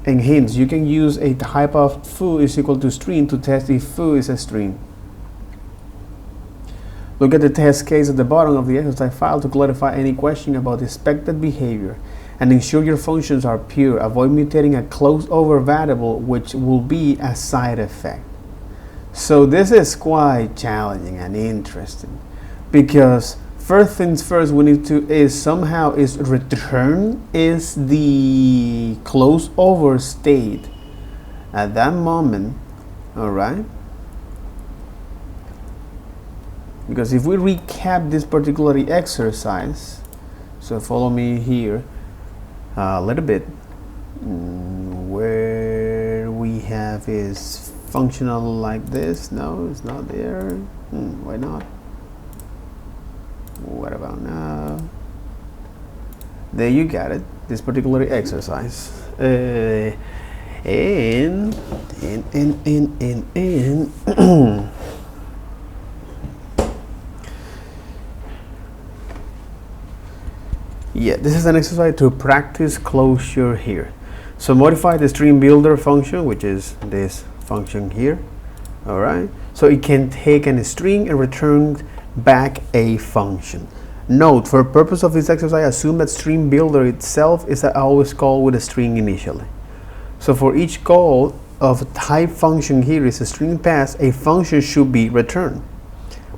And hence, you can use a type of foo is equal to string to test if foo is a string. Look at the test case at the bottom of the exercise file to clarify any question about expected behavior and ensure your functions are pure. Avoid mutating a closed over variable, which will be a side effect. So this is quite challenging and interesting because first things first, we need to return is the closed over state at that moment, all right? Because if we recap this particular exercise, so follow me here a little bit, where we have is functional like this. No, it's not there. Why not? What about now? There you got it, this particular exercise. And yeah, this is an exercise to practice closure here. So modify the string builder function, which is this function here. All right, so it can take a string and return back a function. Note, for the purpose of this exercise, assume that string builder itself is always called with a string initially. So for each call of type function here is a string pass, a function should be returned.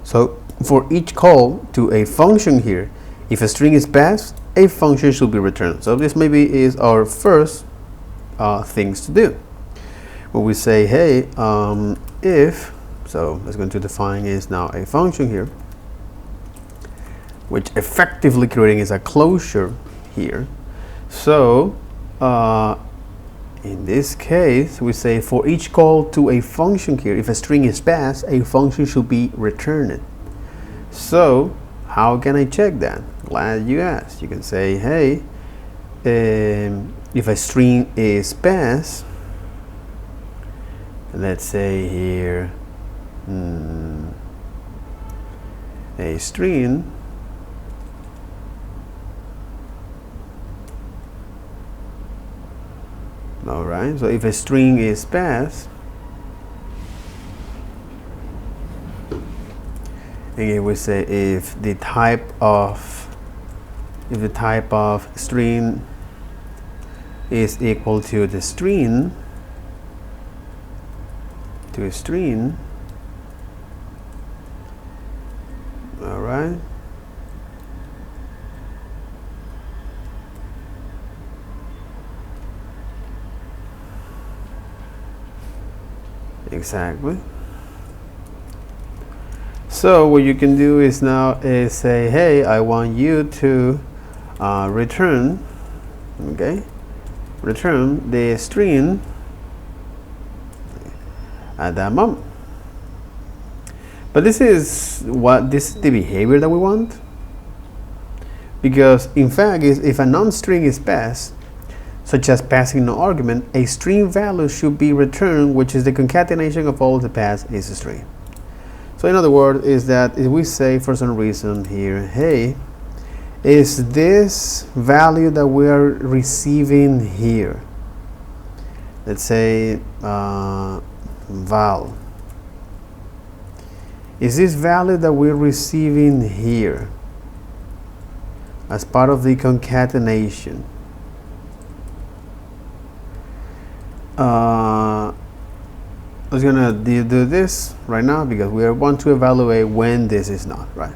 So for each call to a function here, if a string is passed, a function should be returned. So this maybe is our first things to do. When we say, hey, if, so it's going to define is now a function here, which effectively creating is a closure here. So in this case, we say for each call to a function here, if a string is passed, a function should be returned. So how can I check that? Glad you asked. You can say, hey, if a string is passed, let's say here a string, all right, so if a string is passed, again we say if the type of string is equal to the string, to a string, all right, exactly. So what you can do is now is say, hey, I want you to return, okay, return the string at that moment. But this is the behavior that we want, because in fact if a non-string is passed, such as passing no argument, a string value should be returned, which is the concatenation of all the passed is a string. So in other words, is that if we say for some reason here, hey, is this value that we are receiving here, let's say val, is this value that we're receiving here as part of the concatenation, I was gonna do this right now because we want to evaluate when this is not, right?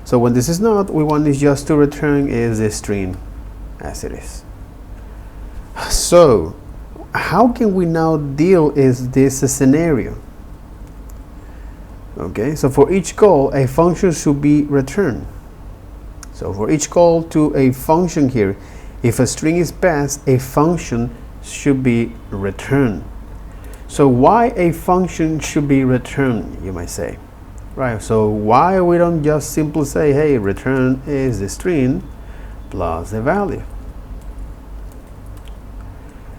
So when this is not, we want this just to return is the string as it is. So how can we now deal is this scenario? Okay, so for each call, a function should be returned. So for each call to a function here, if a string is passed, a function should be returned. So why a function should be returned, you might say, right? So why we don't just simply say, hey, return is the string plus the value.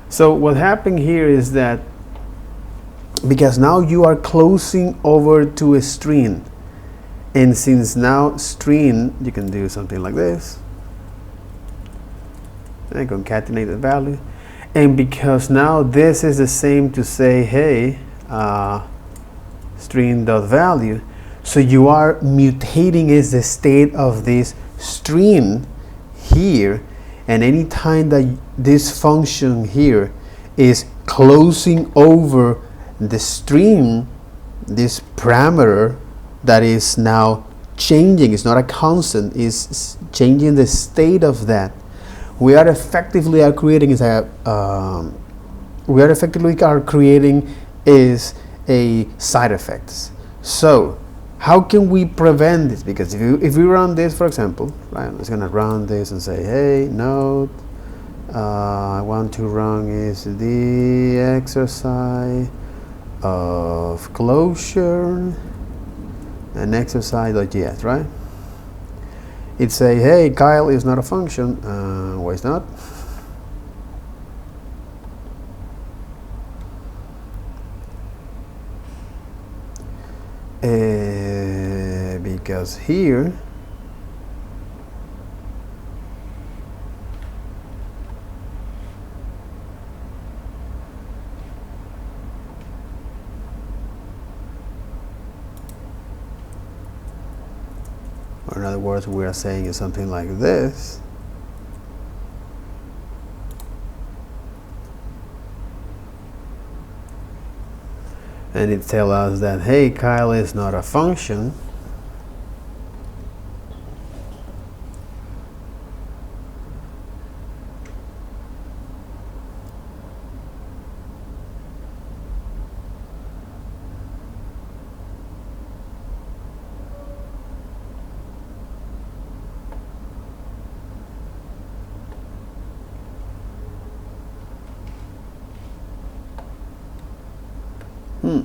So what happened here is that because now you are closing over to a string, and since now string, you can do something like this and concatenate the value. And because now this is the same to say, hey, string dot value, so you are mutating is the state of this string here, and any time that this function here is closing over the string, this parameter that is now changing, it's not a constant, is changing the state of that. We are effectively creating is a side effects. So how can we prevent this? Because if we run this, for example, right, I'm just gonna run this and say, hey, node, I want to run is the exercise of closure and exercise.js, right? It say, hey, Kyle is not a function. Why is not? because here or in other words, we are saying is something like this. And it tells us that, hey, Kyle is not a function.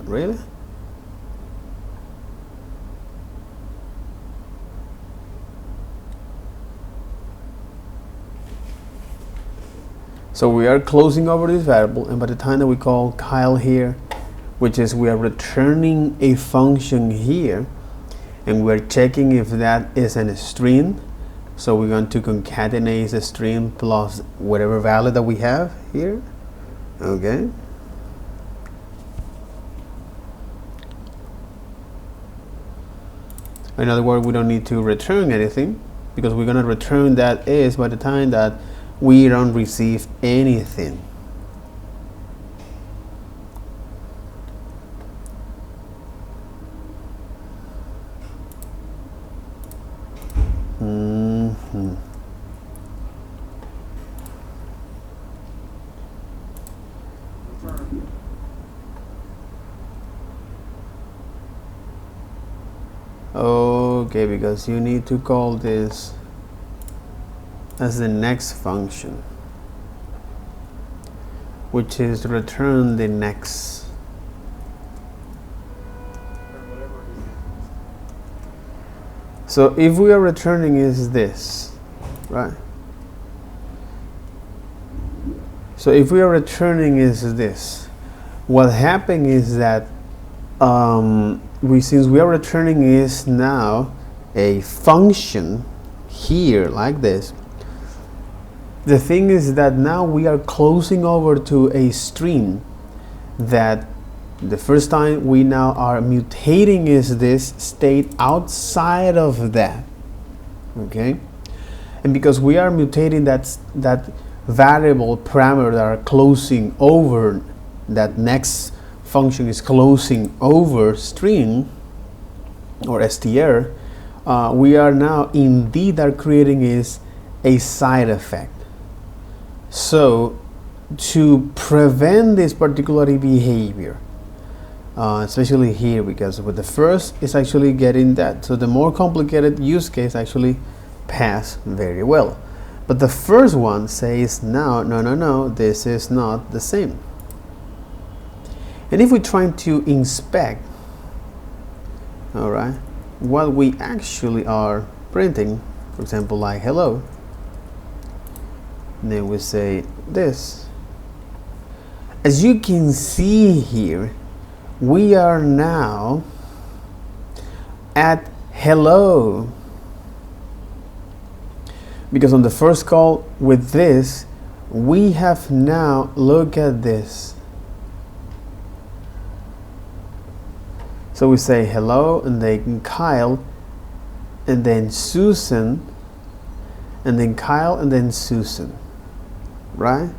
Really? So we are closing over this variable, and by the time that we call Kyle here, which is we are returning a function here, and we're checking if that is a string. So we're going to concatenate the string plus whatever value that we have here. Okay. In other words, we don't need to return anything because we're going to return that is by the time that we don't receive anything. Okay, because you need to call this as the next function, which is return the next. So if we are returning is this, right? So if we are returning is this, what happened is that since we are returning is now a function here like this. The thing is that now we are closing over to a string that the first time we now are mutating is this state outside of that. Okay, and because we are mutating that variable parameter that are closing over, that next function is closing over string or str, we are now indeed are creating is a side effect. So to prevent this particular behavior, especially here, because with the first is actually getting that, so the more complicated use case actually pass very well, but the first one says no, this is not the same. And if we're trying to inspect, all right, what we actually are printing, for example, like hello, and then we say this. As you can see here, we are now at hello, because on the first call with this, we have now, look at this. So we say hello, and then Kyle, and then Susan, and then Kyle, and then Susan, right?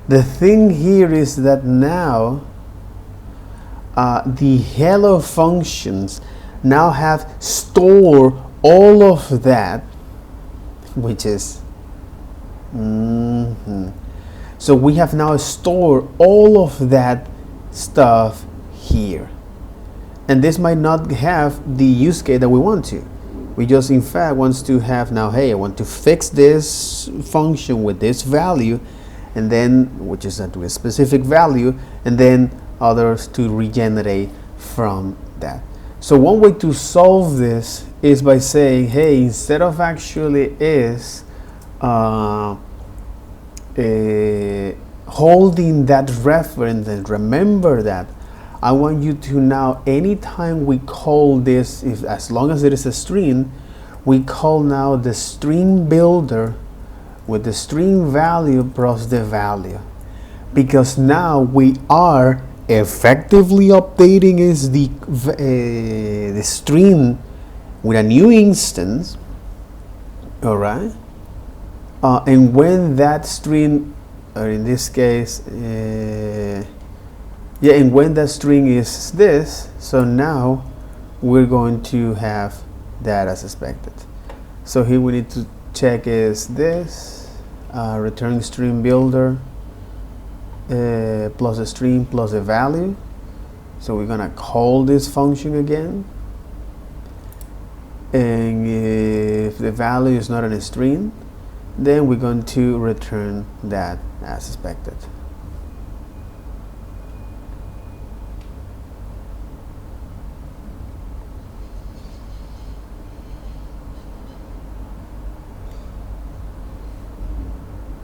The thing here is that now the hello functions now have stored all of that, which is so we have now stored all of that stuff here. And this might not have the use case that we want to. We just in fact wants to have now, hey, I want to fix this function with this value, and then, which is to a specific value, and then others to regenerate from that. So one way to solve this is by saying, hey, instead of actually is holding that reference and remember that, I want you to now, anytime we call this, if as long as it is a string, we call now the string builder with the string value plus the value, because now we are effectively updating is the string with a new instance. All right, and when that string, or in this case, yeah, and when that string is this, so now we're going to have that as expected. So here we need to check is this return string builder plus a string plus a value. So we're gonna call this function again, and if the value is not in a string, then we're going to return that as expected.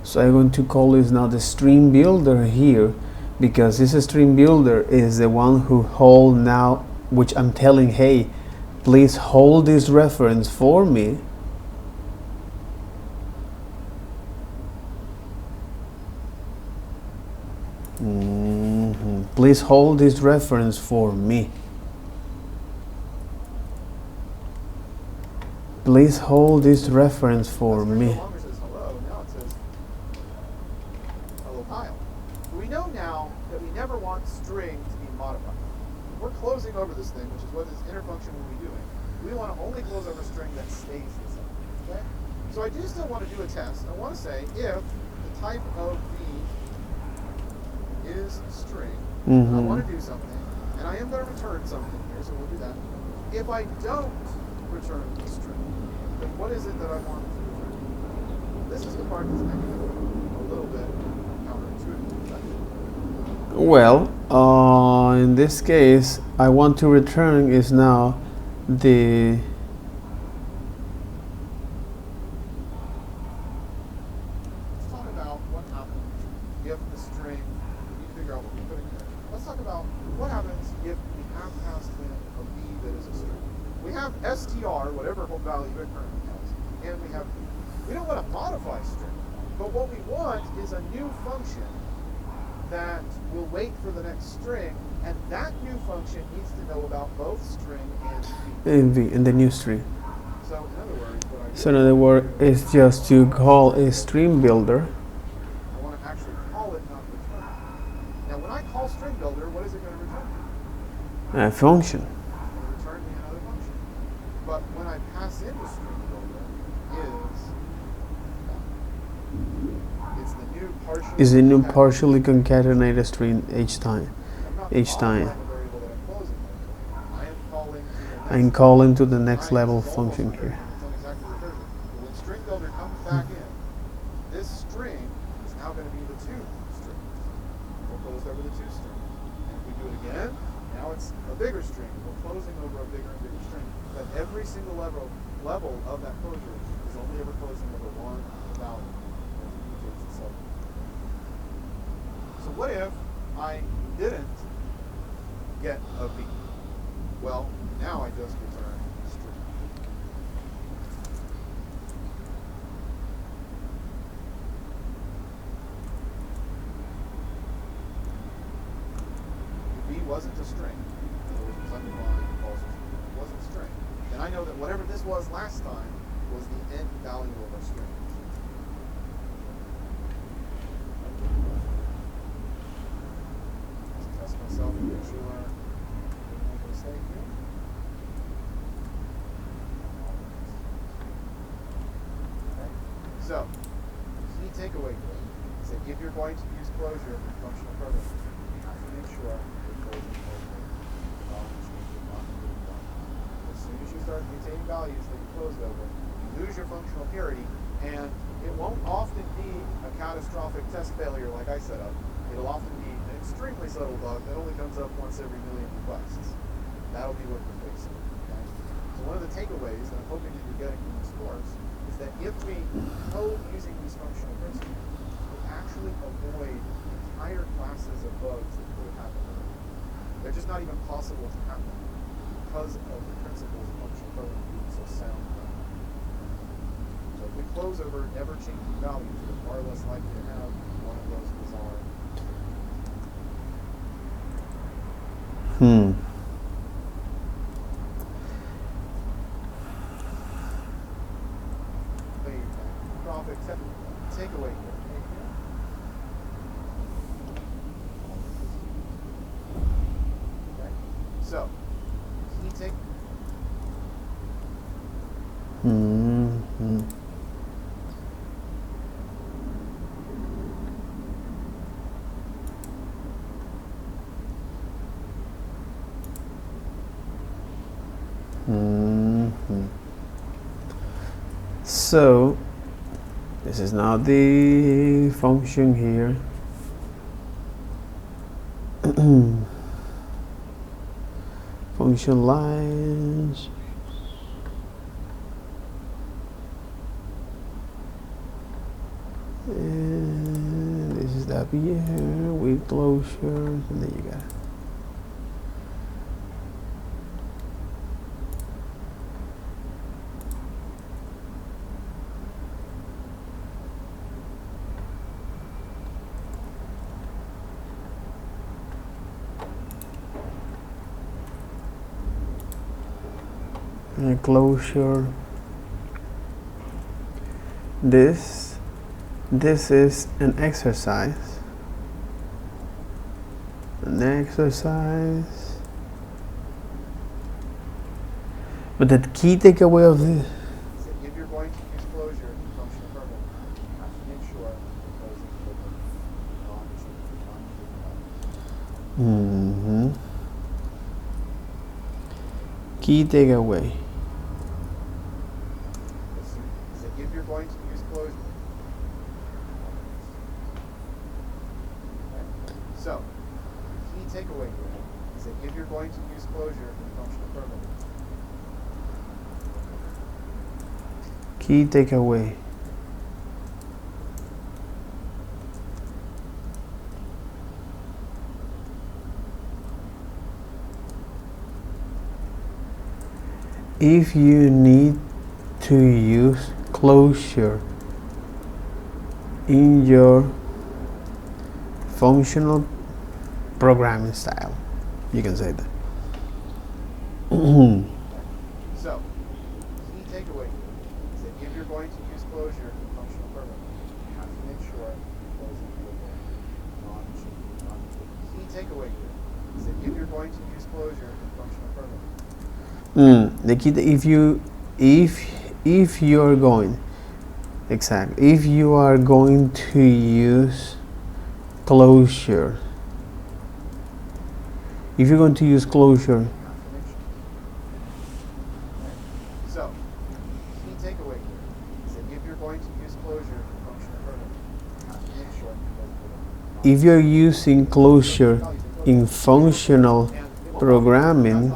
So I'm going to call this now the string builder here, because this string builder is the one who hold now, which I'm telling, hey, please hold this reference for me. Please hold this reference for me. Please hold this reference for me. We know now that we never want string to be modified. We're closing over this thing, which is what this inner function will be doing. We want to only close over string that stays the same. Okay? So I do still want to do a test. I want to say if the type of v is string, I want to do something, and I am going to return something here, so we'll do that. If I don't return the string, then what is it that I want to return? This is the part that's making it a little bit counterintuitive. Well, in this case, I want to return is now the Let's talk about what happens if the string, we need to figure out what we're putting there. Let's talk about what happens if we have passed in a v that is a string. We have str, whatever value it currently has, and we have v. We don't want to modify string, but what we want is a new function that will wait for the next string, and that new function needs to know about both string and v. in the new string. So in other words, what I So in other words, it's just to call a string builder. I want to actually call it, not return it. Now when I call string builder, what is it going to return? A function. It's going to return me another function. But when I pass in the string builder, is the new partially concatenated string each time. I'm calling to the next level function here. When string builder comes back in, this string is now going to be the two string. We'll close over the two string. And if we do it again, now it's a bigger string. We're closing over a bigger and bigger string. But every single level of that closure is only ever closing over one value. So what if I didn't get a v? Well, now I just return string. If v wasn't a string, in other words, it was underlined, false, it wasn't a string, then I know that whatever this was last time was the end value of our string. Myself and make sure I didn't make a mistake here. Okay. So, key takeaway here is that if you're going to use closure in functional programming, you have to make sure you're closing over. As soon as you start containing values that you closed over, you lose your functional purity, and it won't often be a catastrophic test failure like I set up. It'll often be an extremely subtle bug that only comes up once every million requests. That'll be what we're facing. Okay? So one of the takeaways that I'm hoping that you're getting from this course is that if we code using these functional principles, we actually avoid entire classes of bugs that could have happened. They're just not even possible to happen because of the principles of functional programming being so sound. So if we close over never changing values, we're far less likely to have one of those bizarre. Takeaway here. Okay. So, key take. So this is now the function here. Function lines. And this is up here with closures, and then you got it. And closure. This is an exercise. But the key takeaway of this. So if you're going to use closure in functional programming, you have to make sure that those equivalent Key takeaway. So if you're going to use closure. Okay. So, key takeaway here is that if you're going to use closure in functional programming. Key takeaway. If you need to use closure in your functional programming style, you can say that. So, key takeaway is that if you're going to use closure in functional programming, you have to make sure those equivalent key takeaway here is that if you're going to use closure in functional programming. The key, if you're going, exactly, if you are going to use closure, if you're going to use closure. So, key takeaway here is that if you're going to use closure in functional programming, you have to make sure if you're using closure in functional programming,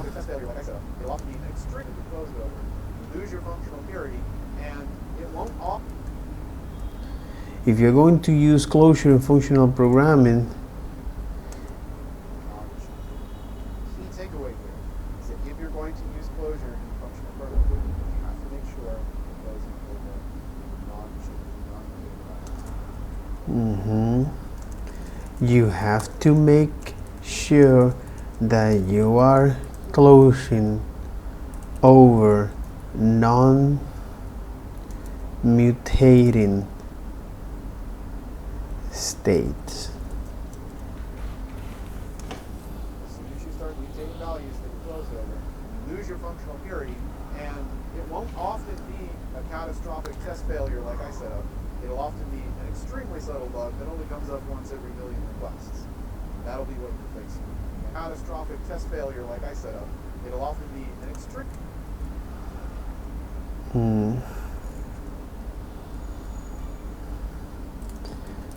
if you're going to use closure in functional programming, key takeaway here is that if you're going to use closure in functional programming, you have to make sure those you have to make sure that you are closing over non-mutating states. As soon as you start mutating values that you close over, you lose your functional purity, and it won't often be a catastrophic test failure like I set up. It'll often be an extremely subtle bug that only comes up once every million requests. That'll be what you're facing. A catastrophic test failure like I set up, it'll often be an extreme.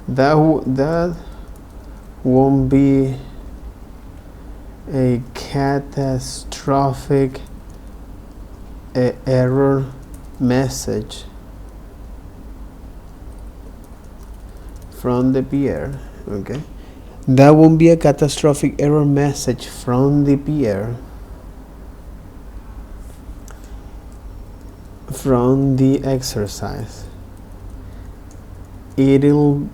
That won't be a catastrophic error message from the PR, okay? That won't be a catastrophic error message from the peer, from the exercise. It'll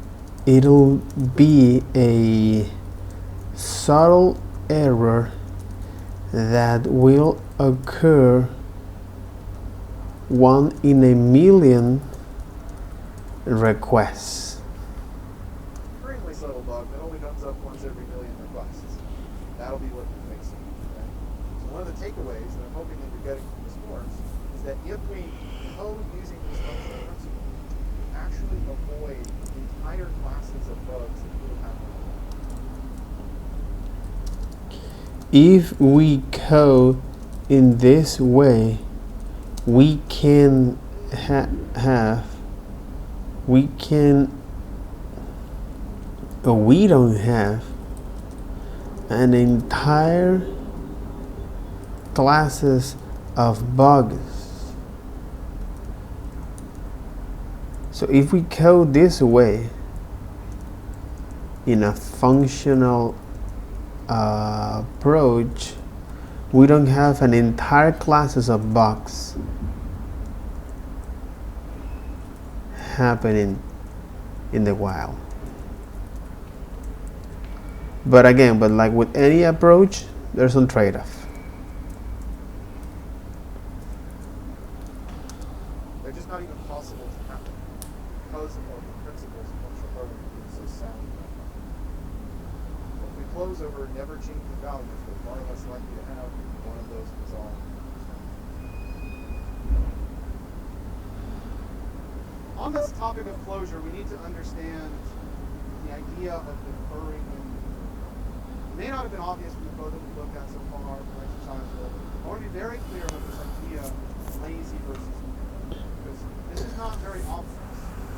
be a subtle error that will occur 1 in a million requests. Extremely subtle bug that only comes up once every million requests. That'll be what we fix. Okay? So one of the takeaways that I'm hoping that you're getting from this course is that if we code using this functional principle, we actually avoid entire classes of bugs that would have happened. If we code in this way, we can we don't have an entire classes of bugs. So if we code this way in a functional approach, we don't have an entire classes of bugs happening in the wild. But again, like with any approach, there's some trade-off. They're just not even possible to happen because of the principles of functional programming being so sound. If we close over never changing values, we're far less likely to have one of those resolved. On this topic of closure, we need to understand the idea of deferring. It may not have been obvious from the code that we looked at so far, the exercise, but I want to be very clear about this idea of lazy versus movement, because this is not very obvious.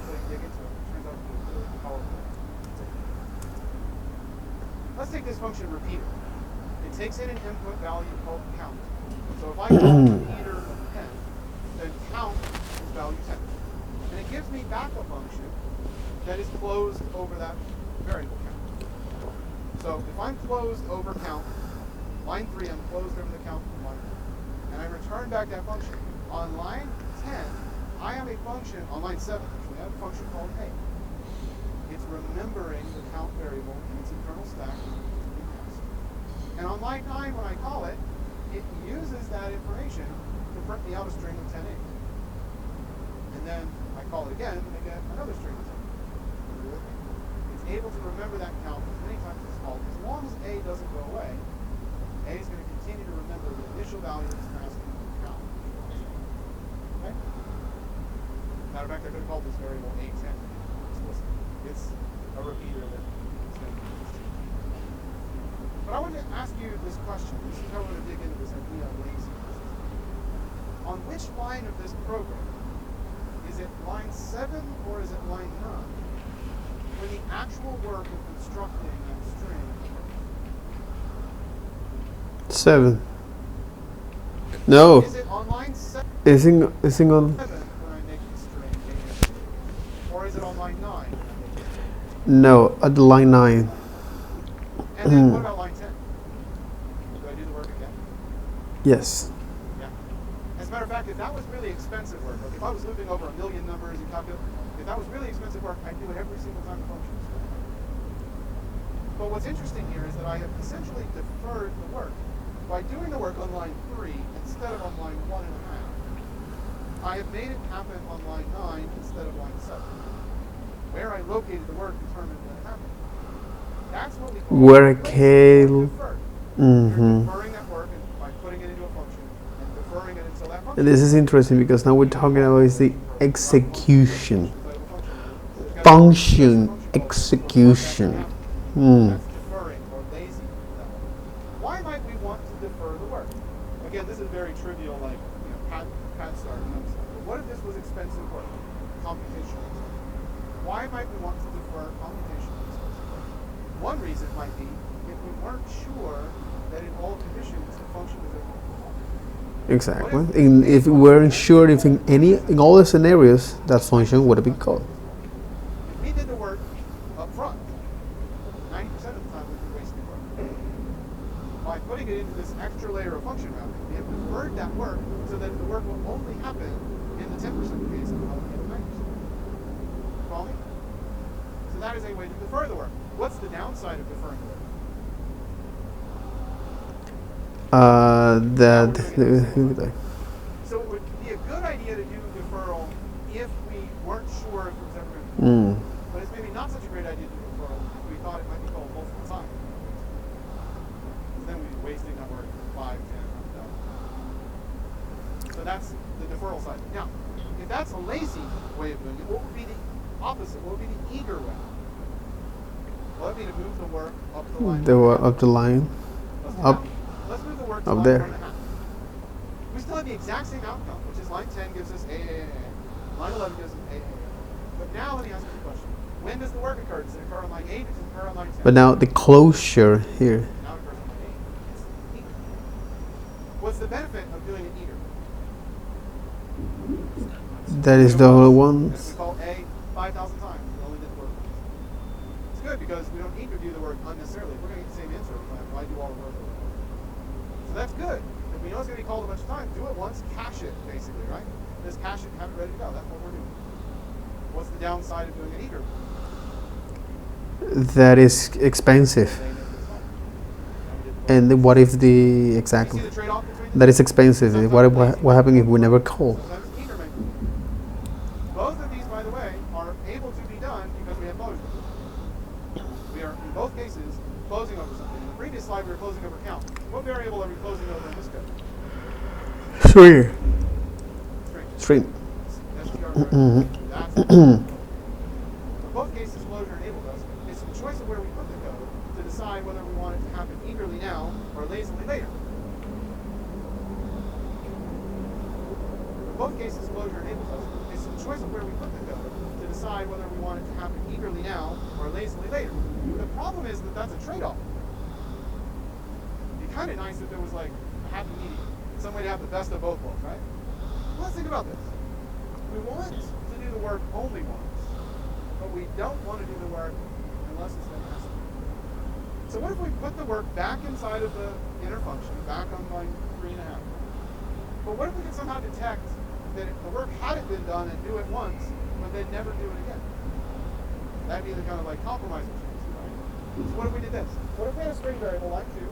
So you dig into it, it turns out to be really powerful. Let's take this function repeater. It takes in an input value called count. So if I call repeater of 10, then count is value 10. And it gives me back a function that is closed over that variable count. So if I'm closed over count, line 3, I'm closed over the count from line 3. And I return back that function. On line 10, I have a function, on line 7, actually, I have a function called A. It's remembering the count variable in its internal stack. And on line 9, when I call it, it uses that information to print me out a string of 10 A's. And then I call it again, and I get another string of 10. It's able to remember that count as many times as possible. As long as A doesn't go away, A is going to continue to remember the initial value it's passing into the count. Okay? Matter of fact, I could have called this variable A10. It's a repeater that is going to be used. But I want to ask you this question. This is how we're going to dig into this idea of laziness. On which line of this program, is it line 7 or is it line 9, when the actual work of constructing that string? 7. No. Is it on line 7? Is it on? 7 when I make the string, or is it on line 9? No, at the line 9. And then what about line 10? Do I do the work again? Yes. Yeah. As a matter of fact, if that was really expensive work, like if I was looping over a million numbers and calculating, if that was really expensive work, I'd do it every single time the function was running. But what's interesting here is that I have essentially deferred the work. By doing the work on line 3 instead of on line 1.5, I have made it happen on line 9 instead of line 7. Where I located the work determined when it happened. That's what we call deferred. You're deferring that work by putting it into a function and deferring it until that function. And this is interesting because now we're talking about is the execution. Function execution. That's deferring or lazy. Why might we want to defer the work? Again, this is very trivial, like pad start and that stuff. But what if this was expensive work? Computation. Why might we want to defer computation? One reason might be if we weren't sure that in all conditions the function was able to perform. Exactly. And if we weren't sure if in all the scenarios that function would have been called. If we did the work up front, 90% of the that is a way to defer the work. What's the downside of deferring the work? So it would be a good idea to do deferral if we weren't sure if it was ever going to be. But it's maybe not such a great idea to do deferral if we thought it might be called multiple times. Because then we'd be wasting that work 5, 10, 100. So that's the deferral side. Now, if that's a lazy way of doing it, what would be the opposite? What would be the eager way? Well, that would be to move the work up the line. Up the line. Let's move the work to up line there. 1.5. We still have the exact same outcome, which is line 10 gives us A. Line 11 gives us A. But now let me ask you a question. When does the work occur? Does it occur on line 8 or does it occur on line 10? But now the closure here. Now it occurs on line 8. It's eager. What's the benefit of doing it eager? That is the whole one. If we call A 5,000 times, we only did the work once. It's good because we don't need to do the work unnecessarily. If we're going to get the same answer, why do all the work over? So that's good. If we know it's going to be called a bunch of times, do it once, cache it, basically, right? Just cache it and have it ready to go. That's what we're doing. What's the downside of doing it eager? That is expensive. And what if the exactly? You see the trade-off between That is expensive. What happens if we never call? Sometimes eager makes it. Both of these, by the way, are able to be done because we have closure. We are, in both cases, closing over something. In the previous slide, we were closing over count. What variable are we closing over in this code? String. String. That's in both cases, closure enabled us. It's the choice of where we put the code to decide whether we want it to happen eagerly now or lazily later. In both cases, closure enables us. It's the choice of where we put the code to decide whether we want it to happen eagerly now or lazily later. The problem is that that's a trade-off. It'd be kind of nice if there was like a happy medium, some way to have the best of both worlds, right? Let's think about this. We want to do the work only once, but we don't want to do the work unless it's been asked. So what if we put the work back inside of the inner function, back on line 3.5? But what if we could somehow detect that if the work hadn't been done and do it once, but then never do it again? That'd be the kind of like compromise we're trying to do, right? So what if we did this? What if we had a string variable like 2,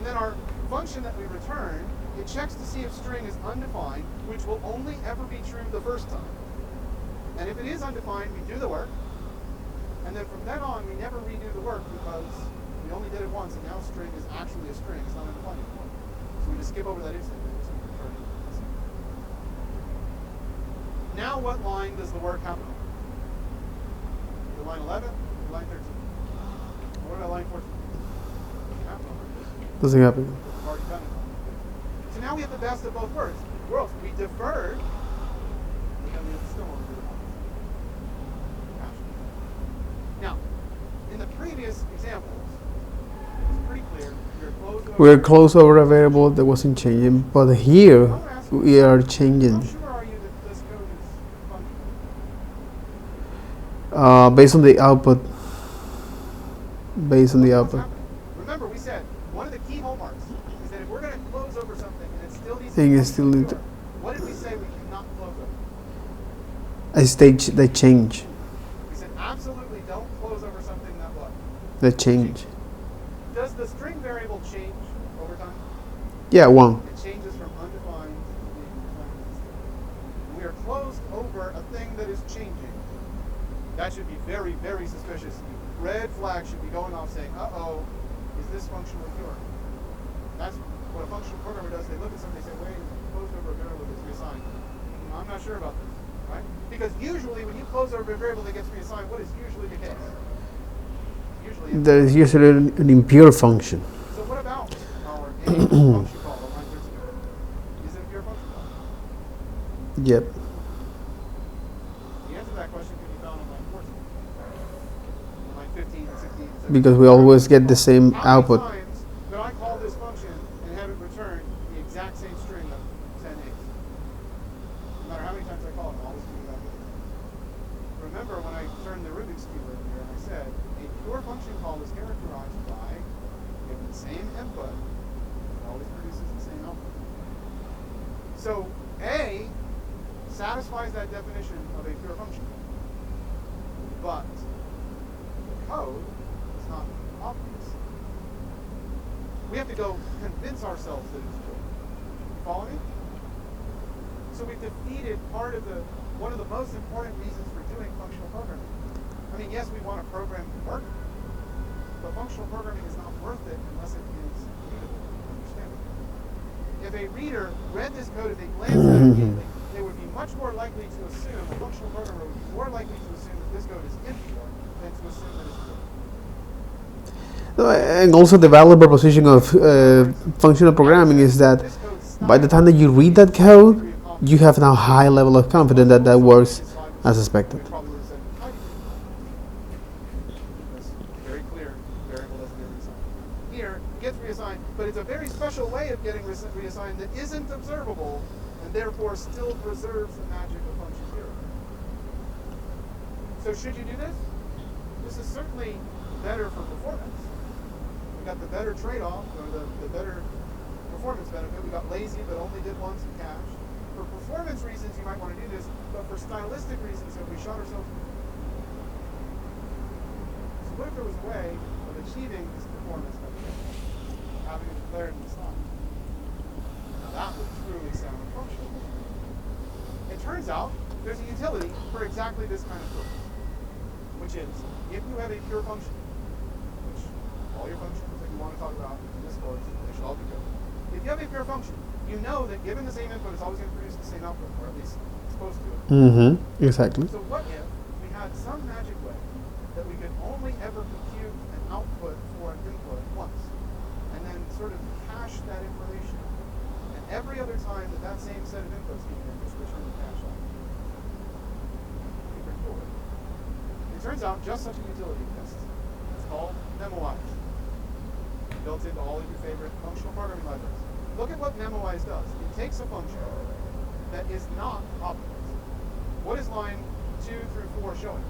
and then our function that we return, it checks to see if string is undefined, which will only ever be true the first time. And if it is undefined, we do the work, and then from then on, we never redo the work because we only did it once, and now string is actually a string. It's not undefined anymore. So we just skip over that if statement. Now what line does the work happen on? The line 11 or line 13? What about line 14? Doesn't happen. We've already done it. So now we have the best of both worlds. We deferred, but then we still want to do it. Now, in the previous examples, it was pretty clear. We're close over a variable that wasn't changing, but here we are changing. How sure are you that this code is functional? Based on the output. Based on the output. Remember, we said one of the key hallmarks is that if we're going to close over something and it still needs Thing to is still need to- what did we say we cannot close over? A stage they change. We said absolutely don't close over something that what? They change. Does the string variable change over time? Yeah, one. It changes from undefined to being defined. We are closed over a thing that is changing. That should be very, very suspicious. Red flag should be going off saying, uh-oh, is this functionally pure? That's what a functional programmer does. They look at something and say, wait, closed over a variable that gets reassigned. I'm not sure about this, right? Because usually when you close over a variable that gets reassigned, what is usually the case? There is usually an impure function. So what about our function call, the line 13? Is it a pure function call? Yep. The answer to that question can be found on line 14. On line 15, 16, 17. Because we always get the same output. How many times could I call this function and have it return the exact same string of 10 8s? No matter how many times I call it, I'm always going to do that. Remember when I turned the Rubik's Cube earlier and I said, a pure function call is characterized by given the same input, it always produces the same output. So A satisfies that definition of a pure function. But code is not obvious, we have to go convince ourselves that it's true. You follow me? So we've defeated one of the most important reasons for doing functional programming. I mean, yes, we want a program to work, but functional programming is not worth it unless it is readable and understandable. If a reader read this code, if they glanced at it immediately, they would be much more likely to assume, a functional programmer would be more likely to assume that this code is impure than to assume that it's true. And also the value proposition of functional programming is that by the time that you read that code, you have now a high level of confidence that that works as expected. Very clear, variable doesn't get reassigned. Here, it gets reassigned, but it's a very special way of getting reassigned that isn't observable and therefore still preserves the magic of function zero. So should you do this? This is certainly better for performance. We got the better trade-off, or the better performance benefit. We got lazy, but only did once and cached. For performance reasons, you might want to do this, but for stylistic reasons, if we shot ourselves. So what if there was a way of achieving this performance benefit, having it declared in the slide? Now that would truly sound functional. It turns out there's a utility for exactly this kind of purpose, which is if you have a pure function, which all your functions that you want to talk about in this course, they should all be good. If you have a pure function, you know that given the same input, it's always going to produce the same output, or at least it's supposed to. Exactly. So what if we had some magic way that we could only ever compute an output for an input once, and then sort of cache that information, and every other time that that same set of inputs came in, just return the cache out? Pretty cool. It turns out just such a utility exists. It's called memoize, built into all of your favorite functional programming libraries. Look at what memoize does. It takes a function that is not optimized. What is line 2 through 4 showing?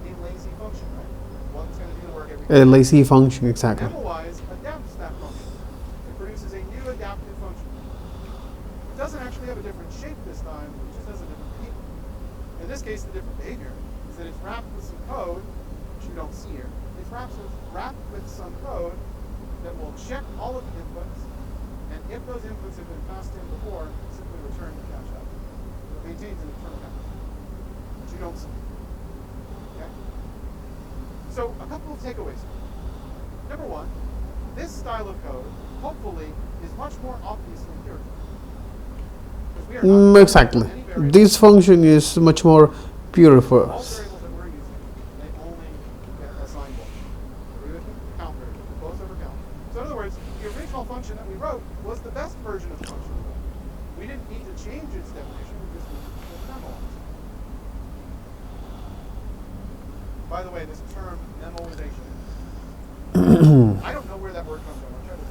A lazy function, right? One that's going to do the work every time. A lazy function, exactly. Memoize adapts that function. It produces a new adaptive function. It doesn't actually have a different shape this time, it just has a different behavior. In this case, the different behavior is that it's wrapped with some code, which you don't see here. It's wrapped with some code that will check all of the inputs, and if those inputs have been passed in before, simply return the cache out. It maintains an internal cache, which you don't see. Okay? So a couple of takeaways. Number one, this style of code, hopefully, is much more obviously empirical. Exactly. This function is much more pure for us. All variables that we're using, they only get assigned one. Agree with me? Count variable, close over count. So in other words, the original function that we wrote was the best version of the function. We didn't need to change its definition, we just needed to memoize. By the way, this term memoization, I don't know where that word comes from. I'm trying to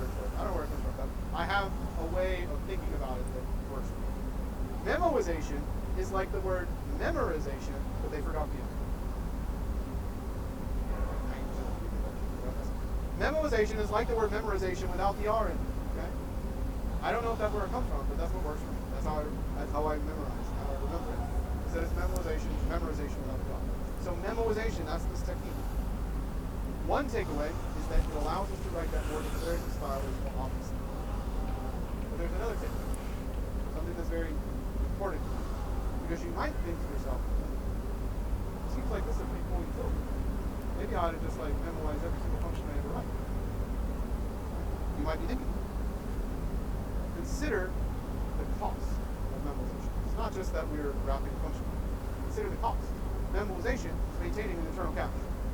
search for it. I don't know where it comes from, but I have a way of thinking about it that works for me. Memoization is like the word memorization, but they forgot the end. Memoization is like the word memorization without the R in it. Okay? I don't know if that's where it comes from, but that's what works for me. That's how I memorize, how I remember it. Instead it's memorization without the R. So memoization, that's this technique. One takeaway is that it allows us to write that more declarative style as more obviously. But there's another takeaway, something that's very important, because you might think to yourself, it seems like this is a pretty cool utility. Maybe I ought to just like memorize every single function I ever write. You might be thinking. Consider the cost of memoization. It's not just that we're wrapping a function. Consider the cost. Memoization is maintaining an internal cache,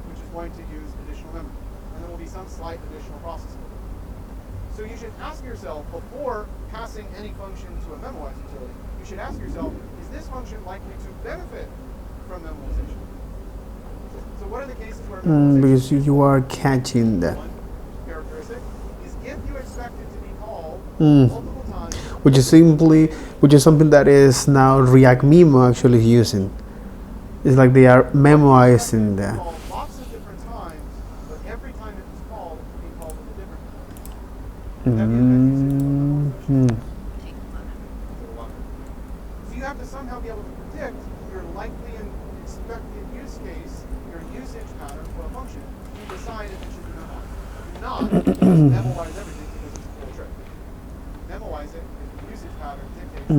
which is going to use additional memory. And there will be some slight additional processing. So you should ask yourself, before passing any function to a memoize utility, you should ask yourself, is this function likely to benefit from memoization? So what are the cases where because you are catching that. One characteristic is if you expect it to be called multiple times, which is something that is now React Memo actually using. It's like they are memoizing that. called lots of different times, but every time it was called, it's being called with a different name. So you have to somehow be able to predict your likely expected use case, your usage pattern for a function, you decide if it should be memoized. Do not memorize everything because it's a cool trick. Memorize it if the usage pattern dictates it.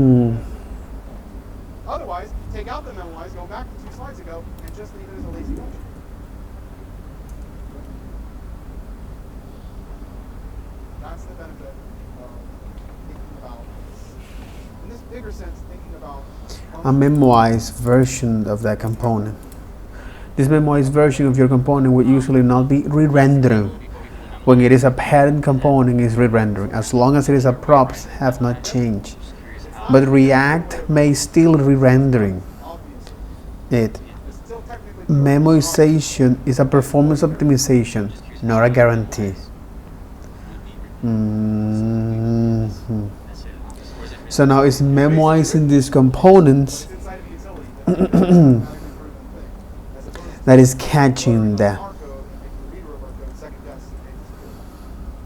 Otherwise, take out the memorize, go back to 2 slides ago, and just leave it as a lazy function. That's the benefit of thinking about this. In this bigger sense, thinking about a memoized version of that component. This memoized version of your component would usually not be re-rendering. When it is a parent component, it's re-rendering. As long as it is a props, have not changed. But React may still re-rendering it. Memoization is a performance optimization, not a guarantee. So now it's memoizing these components that is catching that.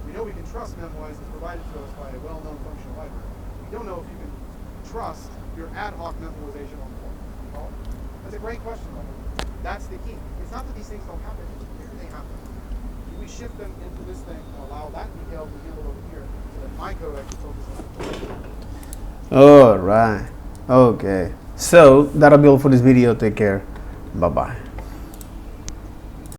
We know we can trust memoize is provided to us by a well-known functional library. We don't know if you can trust your ad hoc memoization on the form. That's a great question, though. That's the key. It's not that these things don't happen. They happen. We shift them into this thing and allow that detail to be handled over here so that my code I can focus on. All right. Okay. So that'll be all for this video. Take care. Bye-bye.